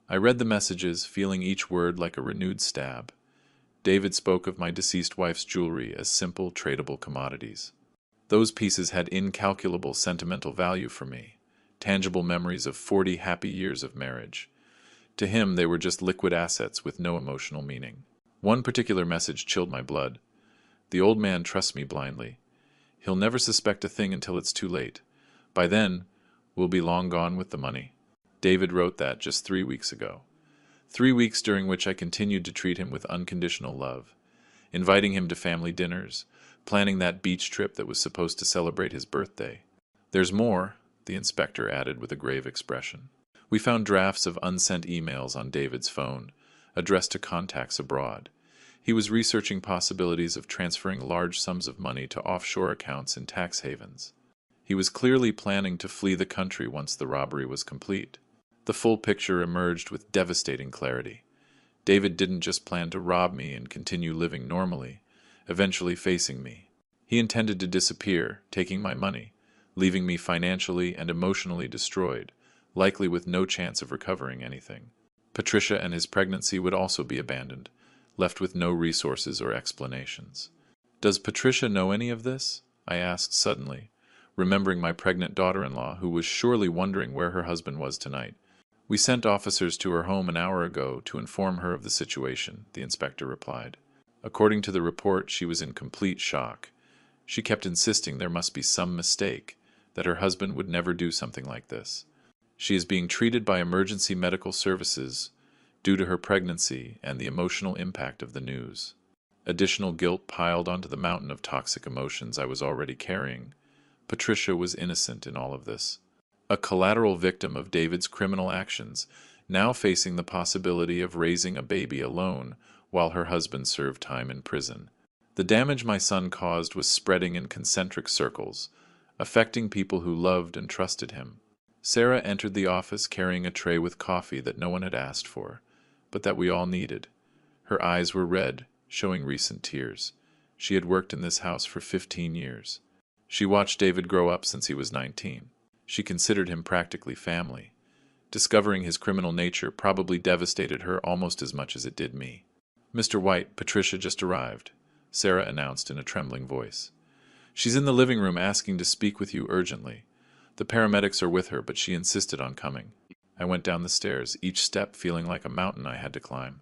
I read the messages, feeling each word like a renewed stab. David spoke of my deceased wife's jewelry as simple, tradable commodities. Those pieces had incalculable sentimental value for me, tangible memories of 40 happy years of marriage. To him, they were just liquid assets with no emotional meaning. One particular message chilled my blood. "The old man trusts me blindly. He'll never suspect a thing until it's too late. By then, we'll be long gone with the money." David wrote that just 3 weeks ago. 3 weeks during which I continued to treat him with unconditional love, inviting him to family dinners, planning that beach trip that was supposed to celebrate his birthday. "There's more," the inspector added with a grave expression. We found drafts of unsent emails on David's phone, addressed to contacts abroad. He was researching possibilities of transferring large sums of money to offshore accounts in tax havens. He was clearly planning to flee the country once the robbery was complete. The full picture emerged with devastating clarity. David didn't just plan to rob me and continue living normally, eventually facing me. He intended to disappear, taking my money, leaving me financially and emotionally destroyed, likely with no chance of recovering anything. Patricia and his pregnancy would also be abandoned, left with no resources or explanations. "Does Patricia know any of this?" I asked suddenly, remembering my pregnant daughter-in-law, who was surely wondering where her husband was tonight. "We sent officers to her home an hour ago to inform her of the situation," the inspector replied. "According to the report, she was in complete shock. She kept insisting there must be some mistake, that her husband would never do something like this. She is being treated by emergency medical services due to her pregnancy and the emotional impact of the news." Additional guilt piled onto the mountain of toxic emotions I was already carrying. Patricia was innocent in all of this. A collateral victim of David's criminal actions, now facing the possibility of raising a baby alone while her husband served time in prison. The damage my son caused was spreading in concentric circles, affecting people who loved and trusted him. Sarah entered the office carrying a tray with coffee that no one had asked for, but that we all needed. Her eyes were red, showing recent tears. She had worked in this house for 15 years. She watched David grow up since he was 19. She considered him practically family. Discovering his criminal nature probably devastated her almost as much as it did me. "Mr. White, Patricia just arrived," Sarah announced in a trembling voice. "She's in the living room asking to speak with you urgently. The paramedics are with her, but she insisted on coming." I went down the stairs, each step feeling like a mountain I had to climb.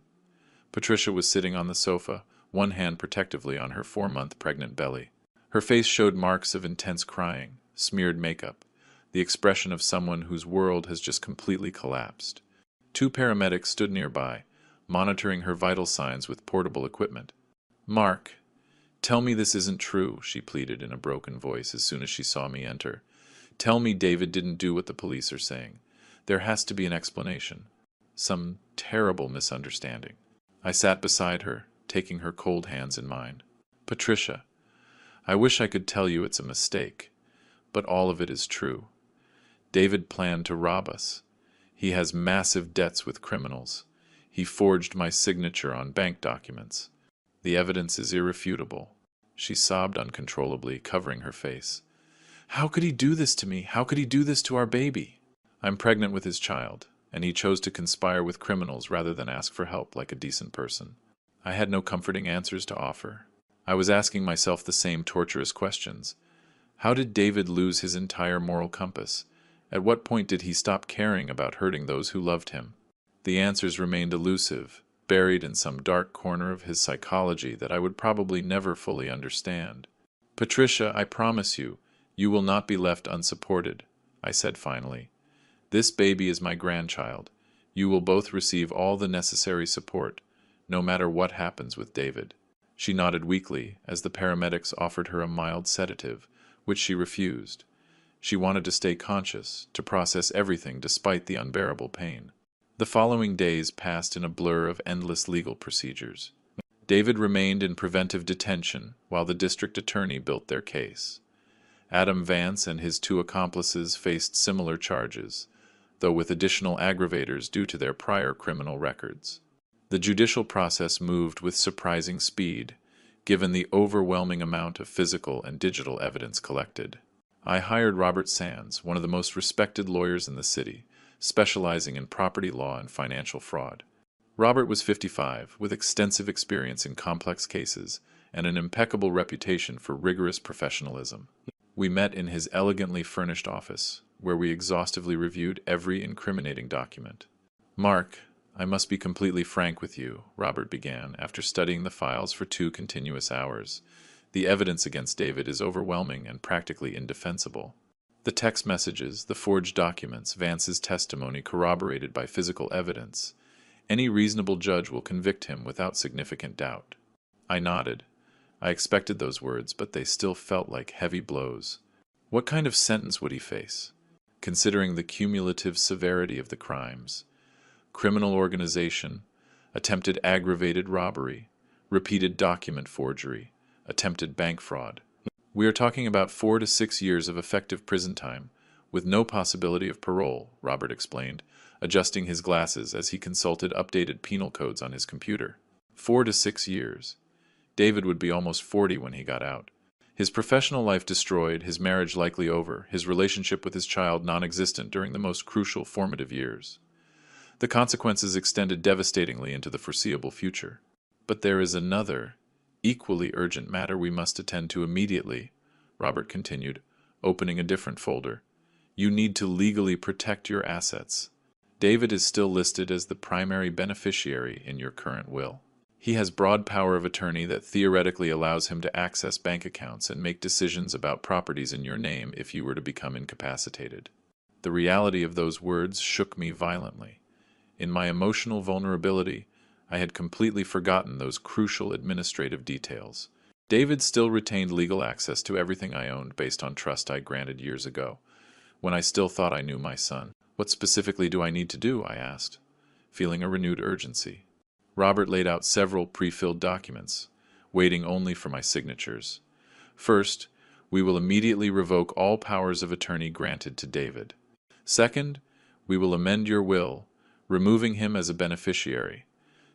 Patricia was sitting on the sofa, one hand protectively on her 4-month pregnant belly. Her face showed marks of intense crying, smeared makeup, the expression of someone whose world has just completely collapsed. 2 paramedics stood nearby, monitoring her vital signs with portable equipment. "Mark, tell me this isn't true," she pleaded in a broken voice as soon as she saw me enter. "Tell me David didn't do what the police are saying. There has to be an explanation. Some terrible misunderstanding." I sat beside her, taking her cold hands in mine. "Patricia, I wish I could tell you it's a mistake, but all of it is true. David planned to rob us. He has massive debts with criminals. He forged my signature on bank documents. The evidence is irrefutable." She sobbed uncontrollably, covering her face. "How could he do this to me? How could he do this to our baby?" "I'm pregnant with his child, and he chose to conspire with criminals rather than ask for help like a decent person." I had no comforting answers to offer. I was asking myself the same torturous questions. How did David lose his entire moral compass? At what point did he stop caring about hurting those who loved him? The answers remained elusive, buried in some dark corner of his psychology that I would probably never fully understand. "Patricia, I promise you, you will not be left unsupported," I said finally. "This baby is my grandchild. You will both receive all the necessary support, no matter what happens with David." She nodded weakly as the paramedics offered her a mild sedative, which she refused. She wanted to stay conscious, to process everything despite the unbearable pain. The following days passed in a blur of endless legal procedures. David remained in preventive detention while the district attorney built their case. Adam Vance and his 2 accomplices faced similar charges, though with additional aggravators due to their prior criminal records. The judicial process moved with surprising speed, given the overwhelming amount of physical and digital evidence collected. I hired Robert Sands, one of the most respected lawyers in the city, specializing in property law and financial fraud. Robert was 55, with extensive experience in complex cases and an impeccable reputation for rigorous professionalism. We met in his elegantly furnished office, where we exhaustively reviewed every incriminating document. "Mark, I must be completely frank with you," Robert began, after studying the files for 2 continuous hours. "The evidence against David is overwhelming and practically indefensible. The text messages, the forged documents, Vance's testimony corroborated by physical evidence. Any reasonable judge will convict him without significant doubt." I nodded. I expected those words, but they still felt like heavy blows. What kind of sentence would he face, considering the cumulative severity of the crimes? Criminal organization, attempted aggravated robbery, repeated document forgery, attempted bank fraud. We are talking about 4 to 6 years of effective prison time, with no possibility of parole, Robert explained, adjusting his glasses as he consulted updated penal codes on his computer. 4 to 6 years. David would be almost 40 when he got out. His professional life destroyed, his marriage likely over, his relationship with his child non-existent during the most crucial formative years. The consequences extended devastatingly into the foreseeable future. "But there is another, equally urgent matter we must attend to immediately," Robert continued, opening a different folder. "You need to legally protect your assets. David is still listed as the primary beneficiary in your current will. He has broad power of attorney that theoretically allows him to access bank accounts and make decisions about properties in your name if you were to become incapacitated." The reality of those words shook me violently. In my emotional vulnerability, I had completely forgotten those crucial administrative details. David still retained legal access to everything I owned based on trust I granted years ago, when I still thought I knew my son. "What specifically do I need to do?" I asked, feeling a renewed urgency. Robert laid out several pre-filled documents, waiting only for my signatures. "First, we will immediately revoke all powers of attorney granted to David. Second, we will amend your will, removing him as a beneficiary.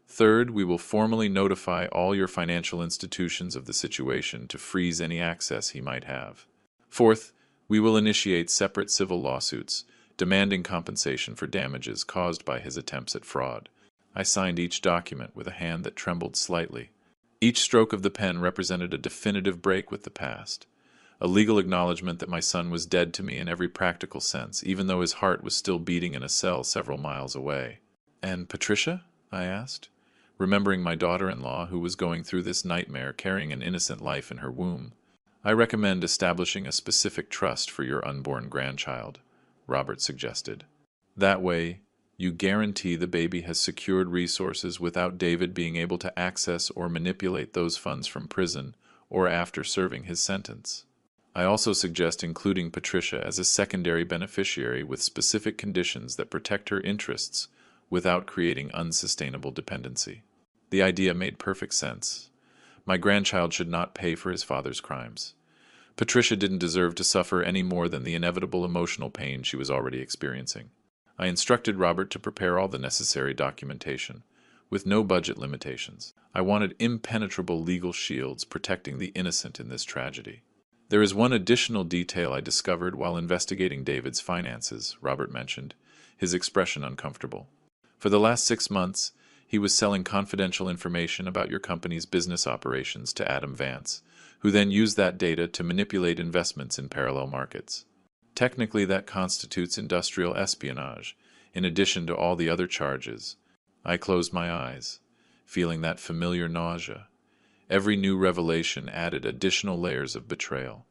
Third, we will formally notify all your financial institutions of the situation to freeze any access he might have. Fourth, we will initiate separate civil lawsuits, demanding compensation for damages caused by his attempts at fraud. I signed each document with a hand that trembled slightly. Each stroke of the pen represented a definitive break with the past, a legal acknowledgement that my son was dead to me in every practical sense, even though his heart was still beating in a cell several miles away. "And Patricia?" I asked, remembering my daughter-in-law who was going through this nightmare carrying an innocent life in her womb. "I recommend establishing a specific trust for your unborn grandchild," Robert suggested. "That way, you guarantee the baby has secured resources without David being able to access or manipulate those funds from prison or after serving his sentence. I also suggest including Patricia as a secondary beneficiary with specific conditions that protect her interests without creating unsustainable dependency." The idea made perfect sense. My grandchild should not pay for his father's crimes. Patricia didn't deserve to suffer any more than the inevitable emotional pain she was already experiencing. I instructed Robert to prepare all the necessary documentation, with no budget limitations. I wanted impenetrable legal shields protecting the innocent in this tragedy. "There is one additional detail I discovered while investigating David's finances," Robert mentioned, his expression uncomfortable. "For the last 6 months, he was selling confidential information about your company's business operations to Adam Vance, who then used that data to manipulate investments in parallel markets. Technically, that constitutes industrial espionage, in addition to all the other charges." I closed my eyes, feeling that familiar nausea. Every new revelation added additional layers of betrayal.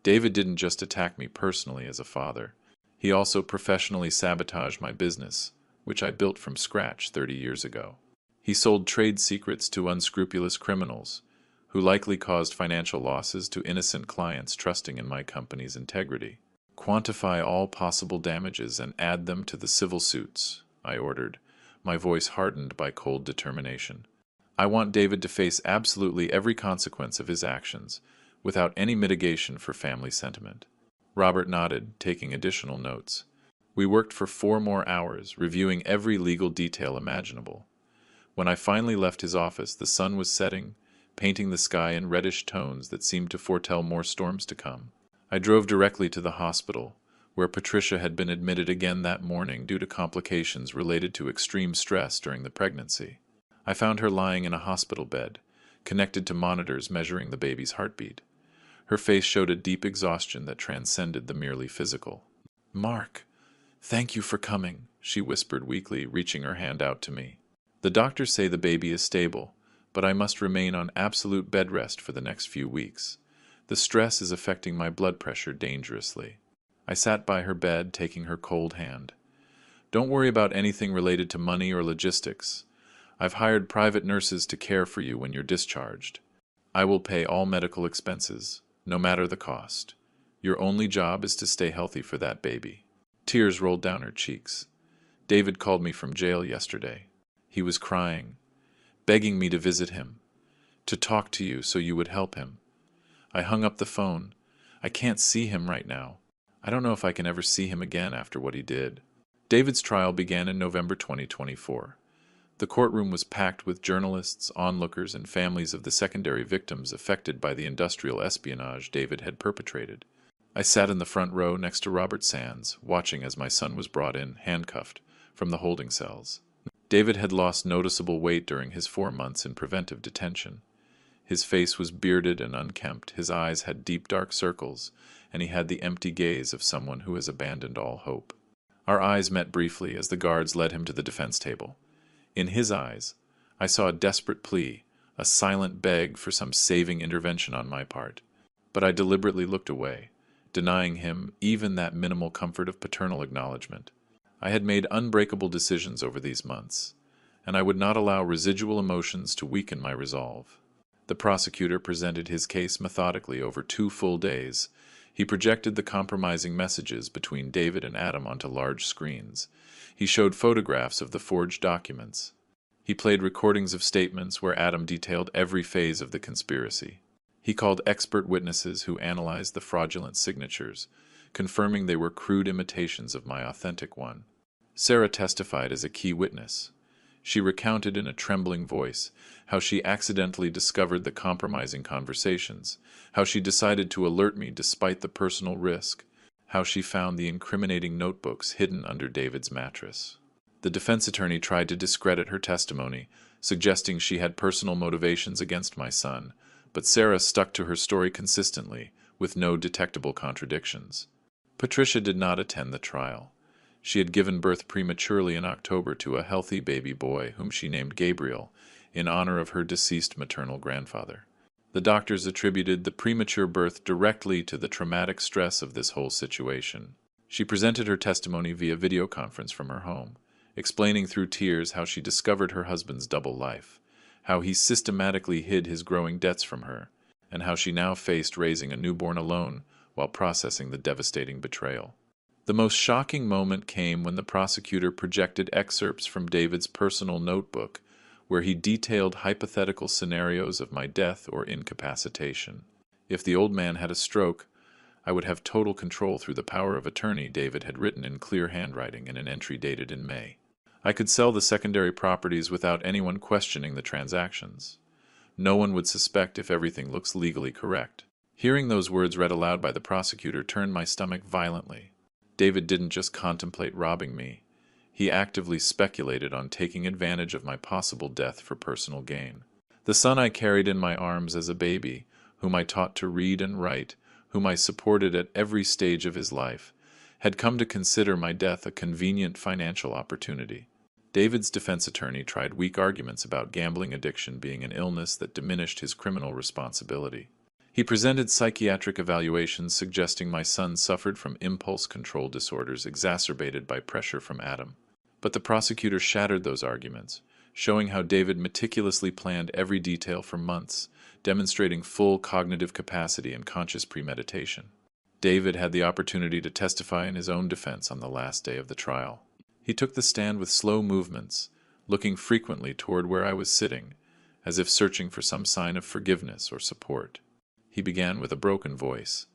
David didn't just attack me personally as a father. He also professionally sabotaged my business, which I built from scratch 30 years ago. He sold trade secrets to unscrupulous criminals, who likely caused financial losses to innocent clients trusting in my company's integrity. "Quantify all possible damages and add them to the civil suits," I ordered, my voice hardened by cold determination. "I want David to face absolutely every consequence of his actions, without any mitigation for family sentiment." Robert nodded, taking additional notes. We worked for 4 more hours, reviewing every legal detail imaginable. When I finally left his office, the sun was setting, painting the sky in reddish tones that seemed to foretell more storms to come. I drove directly to the hospital, where Patricia had been admitted again that morning due to complications related to extreme stress during the pregnancy. I found her lying in a hospital bed, connected to monitors measuring the baby's heartbeat. Her face showed a deep exhaustion that transcended the merely physical. "Mark, thank you for coming," she whispered weakly, reaching her hand out to me. "The doctors say the baby is stable, but I must remain on absolute bed rest for the next few weeks. The stress is affecting my blood pressure dangerously." I sat by her bed, taking her cold hand. "Don't worry about anything related to money or logistics. I've hired private nurses to care for you when you're discharged. I will pay all medical expenses, no matter the cost. Your only job is to stay healthy for that baby." Tears rolled down her cheeks. "David called me from jail yesterday. He was crying, begging me to visit him, to talk to you so you would help him. I hung up the phone. I can't see him right now. I don't know if I can ever see him again after what he did." David's trial began in November 2024. The courtroom was packed with journalists, onlookers, and families of the secondary victims affected by the industrial espionage David had perpetrated. I sat in the front row next to Robert Sands, watching as my son was brought in, handcuffed, from the holding cells. David had lost noticeable weight during his 4 months in preventive detention. His face was bearded and unkempt, his eyes had deep dark circles, and he had the empty gaze of someone who has abandoned all hope. Our eyes met briefly as the guards led him to the defense table. In his eyes, I saw a desperate plea, a silent beg for some saving intervention on my part. But I deliberately looked away, denying him even that minimal comfort of paternal acknowledgement. I had made unbreakable decisions over these months, and I would not allow residual emotions to weaken my resolve. The prosecutor presented his case methodically over 2 full days. He projected the compromising messages between David and Adam onto large screens. He showed photographs of the forged documents. He played recordings of statements where Adam detailed every phase of the conspiracy. He called expert witnesses who analyzed the fraudulent signatures, confirming they were crude imitations of my authentic one. Sarah testified as a key witness. She recounted in a trembling voice how she accidentally discovered the compromising conversations, how she decided to alert me despite the personal risk, how she found the incriminating notebooks hidden under David's mattress. The defense attorney tried to discredit her testimony, suggesting she had personal motivations against my son, but Sarah stuck to her story consistently, with no detectable contradictions. Patricia did not attend the trial. She had given birth prematurely in October to a healthy baby boy whom she named Gabriel, in honor of her deceased maternal grandfather. The doctors attributed the premature birth directly to the traumatic stress of this whole situation. She presented her testimony via video conference from her home, explaining through tears how she discovered her husband's double life, how he systematically hid his growing debts from her, and how she now faced raising a newborn alone while processing the devastating betrayal. The most shocking moment came when the prosecutor projected excerpts from David's personal notebook, where he detailed hypothetical scenarios of my death or incapacitation. If the old man had a stroke, I would have total control through the power of attorney David had written in clear handwriting in an entry dated in May. I could sell the secondary properties without anyone questioning the transactions. No one would suspect if everything looks legally correct. Hearing those words read aloud by the prosecutor turned my stomach violently. David didn't just contemplate robbing me. He actively speculated on taking advantage of my possible death for personal gain. The son I carried in my arms as a baby, whom I taught to read and write, whom I supported at every stage of his life, had come to consider my death a convenient financial opportunity. David's defense attorney tried weak arguments about gambling addiction being an illness that diminished his criminal responsibility. He presented psychiatric evaluations suggesting my son suffered from impulse control disorders exacerbated by pressure from Adam. But the prosecutor shattered those arguments, showing how David meticulously planned every detail for months, demonstrating full cognitive capacity and conscious premeditation. David had the opportunity to testify in his own defense on the last day of the trial. He took the stand with slow movements, looking frequently toward where I was sitting, as if searching for some sign of forgiveness or support. He began with a broken voice.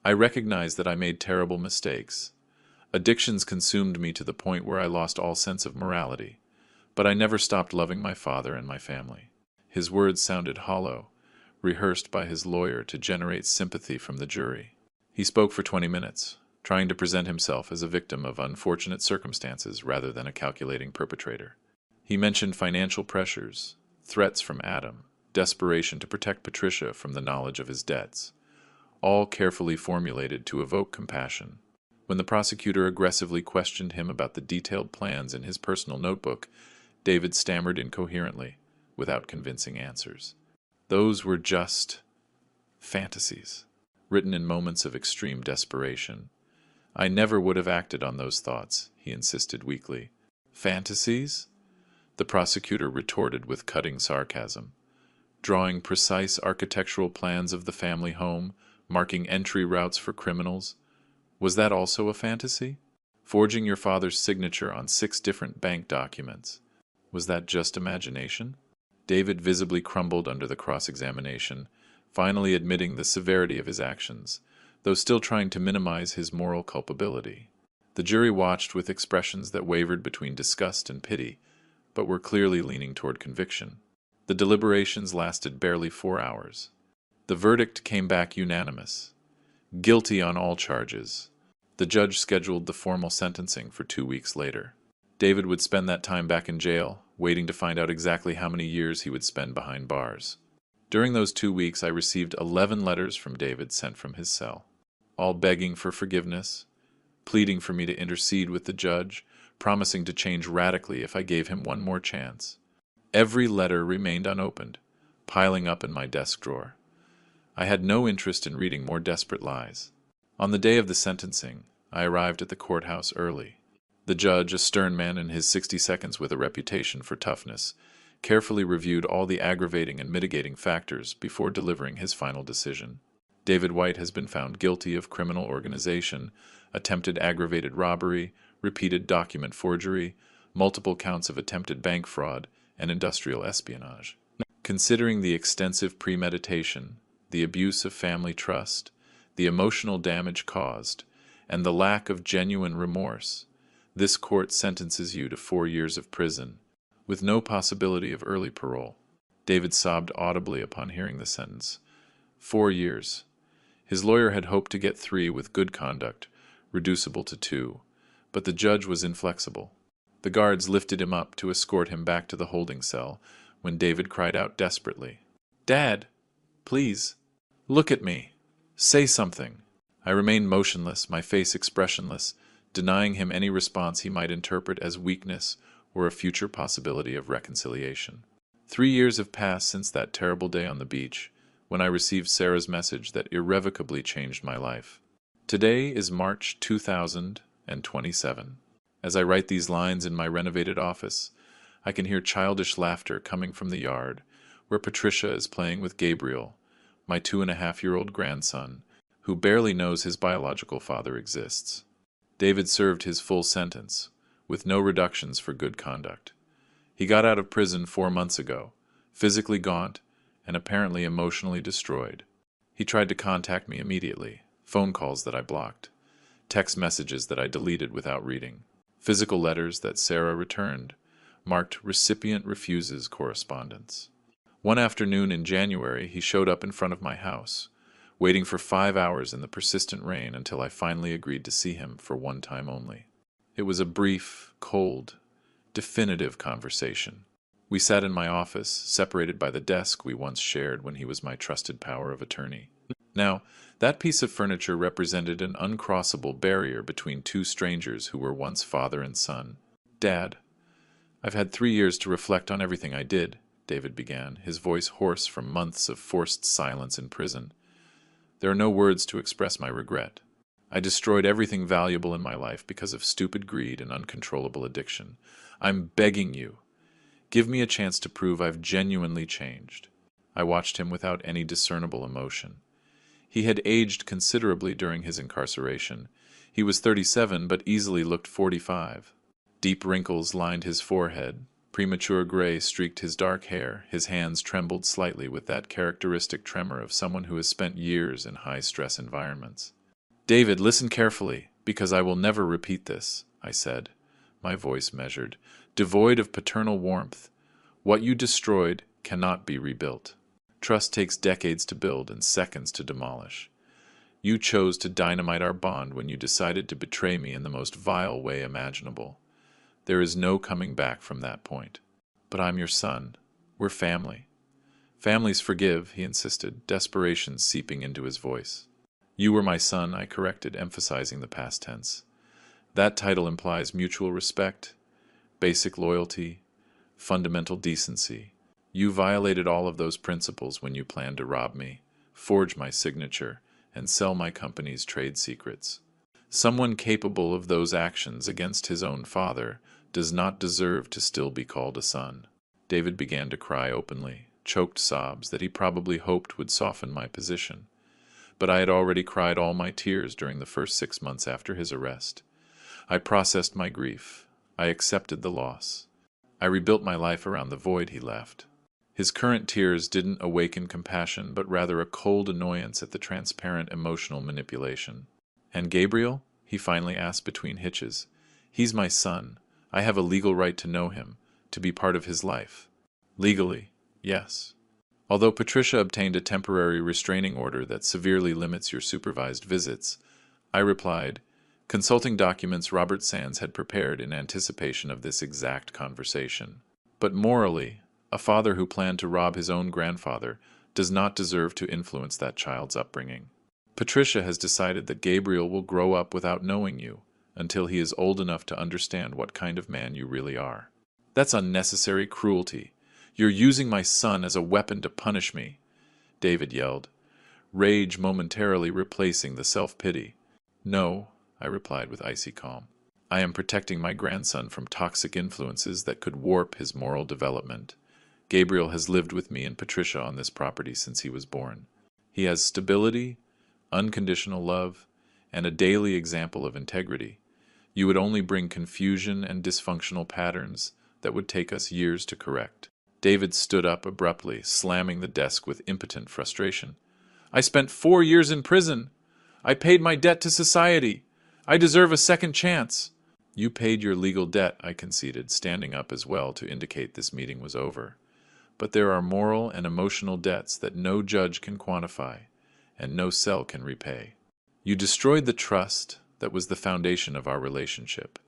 I recognized that I made terrible mistakes. Addictions consumed me to the point where I lost all sense of morality, but I never stopped loving my father and my family. His words sounded hollow, rehearsed by his lawyer to generate sympathy from the jury. He spoke for 20 minutes, trying to present himself as a victim of unfortunate circumstances rather than a calculating perpetrator. He mentioned financial pressures, threats from Adam, desperation to protect Patricia from the knowledge of his debts, all carefully formulated to evoke compassion. When the prosecutor aggressively questioned him about the detailed plans in his personal notebook, David stammered incoherently, without convincing answers. Those were just fantasies, written in moments of extreme desperation. I never would have acted on those thoughts, he insisted weakly. Fantasies? The prosecutor retorted with cutting sarcasm. Drawing precise architectural plans of the family home, marking entry routes for criminals. Was that also a fantasy? Forging your father's signature on 6 different bank documents. Was that just imagination? David visibly crumbled under the cross-examination, finally admitting the severity of his actions, though still trying to minimize his moral culpability. The jury watched with expressions that wavered between disgust and pity, but were clearly leaning toward conviction. The deliberations lasted barely 4 hours. The verdict came back unanimous. Guilty on all charges. The judge scheduled the formal sentencing for 2 weeks later. David would spend that time back in jail, waiting to find out exactly how many years he would spend behind bars. During those 2 weeks, I received 11 letters from David sent from his cell, all begging for forgiveness, pleading for me to intercede with the judge, promising to change radically if I gave him one more chance. Every letter remained unopened, piling up in my desk drawer. I had no interest in reading more desperate lies. On the day of the sentencing, I arrived at the courthouse early. The judge, a stern man in his 60 seconds with a reputation for toughness, carefully reviewed all the aggravating and mitigating factors before delivering his final decision. David White has been found guilty of criminal organization, attempted aggravated robbery, repeated document forgery, multiple counts of attempted bank fraud, and industrial espionage. Considering the extensive premeditation, the abuse of family trust, the emotional damage caused, and the lack of genuine remorse, this court sentences you to 4 years of prison, with no possibility of early parole. David sobbed audibly upon hearing the sentence. 4 years. His lawyer had hoped to get 3 with good conduct, reducible to 2, but the judge was inflexible. The guards lifted him up to escort him back to the holding cell when David cried out desperately, "Dad, please, look at me. Say something." I remained motionless, my face expressionless, denying him any response he might interpret as weakness or a future possibility of reconciliation. 3 years have passed since that terrible day on the beach, when I received Sarah's message that irrevocably changed my life. Today is March 2027. As I write these lines in my renovated office, I can hear childish laughter coming from the yard, where Patricia is playing with Gabriel, my 2.5-year-old grandson, who barely knows his biological father exists. David served his full sentence, with no reductions for good conduct. He got out of prison 4 months ago, physically gaunt and apparently emotionally destroyed. He tried to contact me immediately, phone calls that I blocked, text messages that I deleted without reading, physical letters that Sarah returned, marked recipient refuses correspondence. One afternoon in January, he showed up in front of my house, waiting for 5 hours in the persistent rain until I finally agreed to see him for one time only. It was a brief, cold, definitive conversation. We sat in my office, separated by the desk we once shared when he was my trusted power of attorney. Now, that piece of furniture represented an uncrossable barrier between two strangers who were once father and son. "Dad, I've had 3 years to reflect on everything I did," David began, his voice hoarse from months of forced silence in prison. "There are no words to express my regret. I destroyed everything valuable in my life because of stupid greed and uncontrollable addiction. I'm begging you, give me a chance to prove I've genuinely changed." I watched him without any discernible emotion. He had aged considerably during his incarceration. He was 37, but easily looked 45. Deep wrinkles lined his forehead. Premature gray streaked his dark hair. His hands trembled slightly with that characteristic tremor of someone who has spent years in high-stress environments. "David, listen carefully, because I will never repeat this," I said, my voice measured, devoid of paternal warmth. "What you destroyed cannot be rebuilt. Trust takes decades to build and seconds to demolish. You chose to dynamite our bond when you decided to betray me in the most vile way imaginable. There is no coming back from that point. But I'm your son. We're family." "Families forgive," he insisted, desperation seeping into his voice. "You were my son," I corrected, emphasizing the past tense. "That title implies mutual respect, basic loyalty, fundamental decency. You violated all of those principles when you planned to rob me, forge my signature, and sell my company's trade secrets. Someone capable of those actions against his own father does not deserve to still be called a son." David began to cry openly, choked sobs that he probably hoped would soften my position. But I had already cried all my tears during the first 6 months after his arrest. I processed my grief. I accepted the loss. I rebuilt my life around the void he left. His current tears didn't awaken compassion, but rather a cold annoyance at the transparent emotional manipulation. "And Gabriel?" he finally asked between hitches. "He's my son. I have a legal right to know him, to be part of his life." "Legally, yes. Although Patricia obtained a temporary restraining order that severely limits your supervised visits," I replied, consulting documents Robert Sands had prepared in anticipation of this exact conversation. "But morally, a father who planned to rob his own grandfather does not deserve to influence that child's upbringing. Patricia has decided that Gabriel will grow up without knowing you until he is old enough to understand what kind of man you really are." "That's unnecessary cruelty. You're using my son as a weapon to punish me," David yelled, rage momentarily replacing the self-pity. "No," I replied with icy calm. "I am protecting my grandson from toxic influences that could warp his moral development. Gabriel has lived with me and Patricia on this property since he was born. He has stability, unconditional love, and a daily example of integrity. You would only bring confusion and dysfunctional patterns that would take us years to correct." David stood up abruptly, slamming the desk with impotent frustration. "I spent 4 years in prison. I paid my debt to society. I deserve a second chance." "You paid your legal debt," I conceded, standing up as well to indicate this meeting was over. "But there are moral and emotional debts that no judge can quantify, and no cell can repay. You destroyed the trust, that was the foundation of our relationship.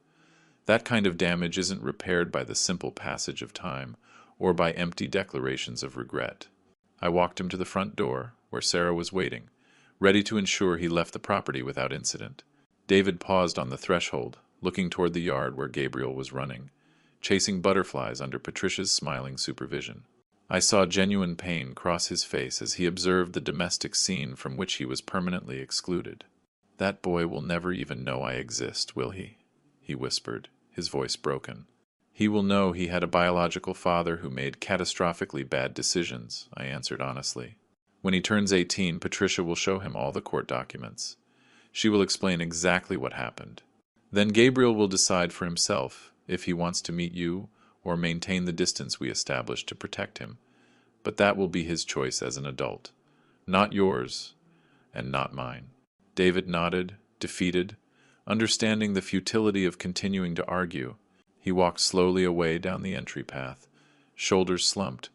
That kind of damage isn't repaired by the simple passage of time or by empty declarations of regret. I walked him to the front door, where Sarah was waiting, ready to ensure he left the property without incident. David paused on the threshold, looking toward the yard where Gabriel was running, chasing butterflies under Patricia's smiling supervision. I saw genuine pain cross his face as he observed the domestic scene from which he was permanently excluded. "That boy will never even know I exist, will he?" he whispered, his voice broken. "He will know he had a biological father who made catastrophically bad decisions," I answered honestly. "When he turns 18, Patricia will show him all the court documents. She will explain exactly what happened. Then Gabriel will decide for himself if he wants to meet you or maintain the distance we established to protect him. But that will be his choice as an adult, not yours and not mine." David nodded, defeated, understanding the futility of continuing to argue. He walked slowly away down the entry path, shoulders slumped,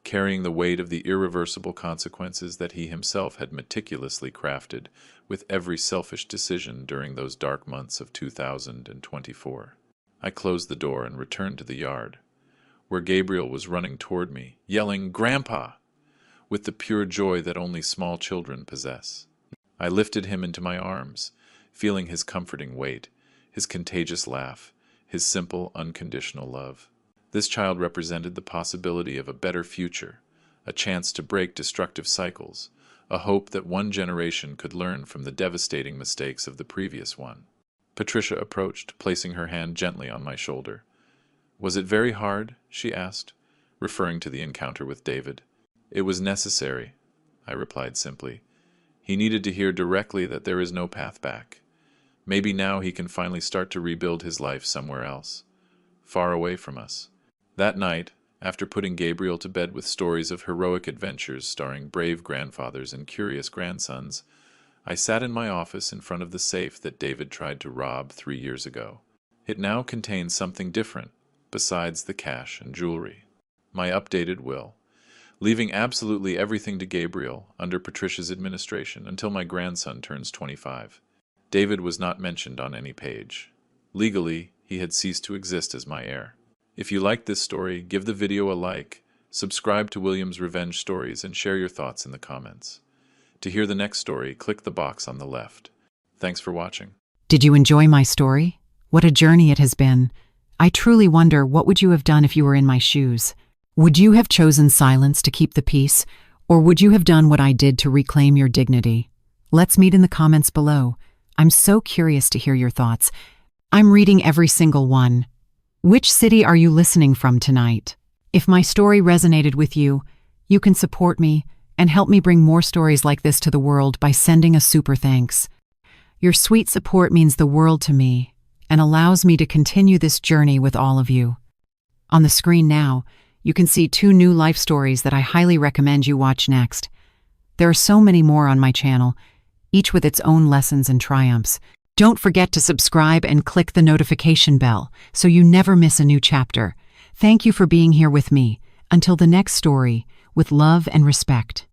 carrying the weight of the irreversible consequences that he himself had meticulously crafted with every selfish decision during those dark months of 2024. I closed the door and returned to the yard, where Gabriel was running toward me, yelling, "Grandpa!" with the pure joy that only small children possess. I lifted him into my arms, feeling his comforting weight, his contagious laugh, his simple, unconditional love. This child represented the possibility of a better future, a chance to break destructive cycles, a hope that one generation could learn from the devastating mistakes of the previous one. Patricia approached, placing her hand gently on my shoulder. "Was it very hard?" she asked, referring to the encounter with David. "It was necessary," I replied simply. "He needed to hear directly that there is no path back. Maybe now he can finally start to rebuild his life somewhere else, far away from us." That night, after putting Gabriel to bed with stories of heroic adventures starring brave grandfathers and curious grandsons, I sat in my office in front of the safe that David tried to rob 3 years ago. It now contained something different, besides the cash and jewelry. My updated will, leaving absolutely everything to Gabriel under Patricia's administration until my grandson turns 25. David was not mentioned on any page. Legally, he had ceased to exist as my heir. If you liked this story, give the video a like, subscribe to William's Revenge Stories, and share your thoughts in the comments. To hear the next story, click the box on the left. Thanks for watching. Did you enjoy my story? What a journey it has been. I truly wonder, what would you have done if you were in my shoes? Would you have chosen silence to keep the peace, or would you have done what I did to reclaim your dignity? Let's meet in the comments below. I'm so curious to hear your thoughts. I'm reading every single one. Which city are you listening from tonight? If my story resonated with you, you can support me and help me bring more stories like this to the world by sending a super thanks. Your sweet support means the world to me and allows me to continue this journey with all of you. On the screen now, you can see 2 new life stories that I highly recommend you watch next. There are so many more on my channel, each with its own lessons and triumphs. Don't forget to subscribe and click the notification bell so you never miss a new chapter. Thank you for being here with me. Until the next story, with love and respect.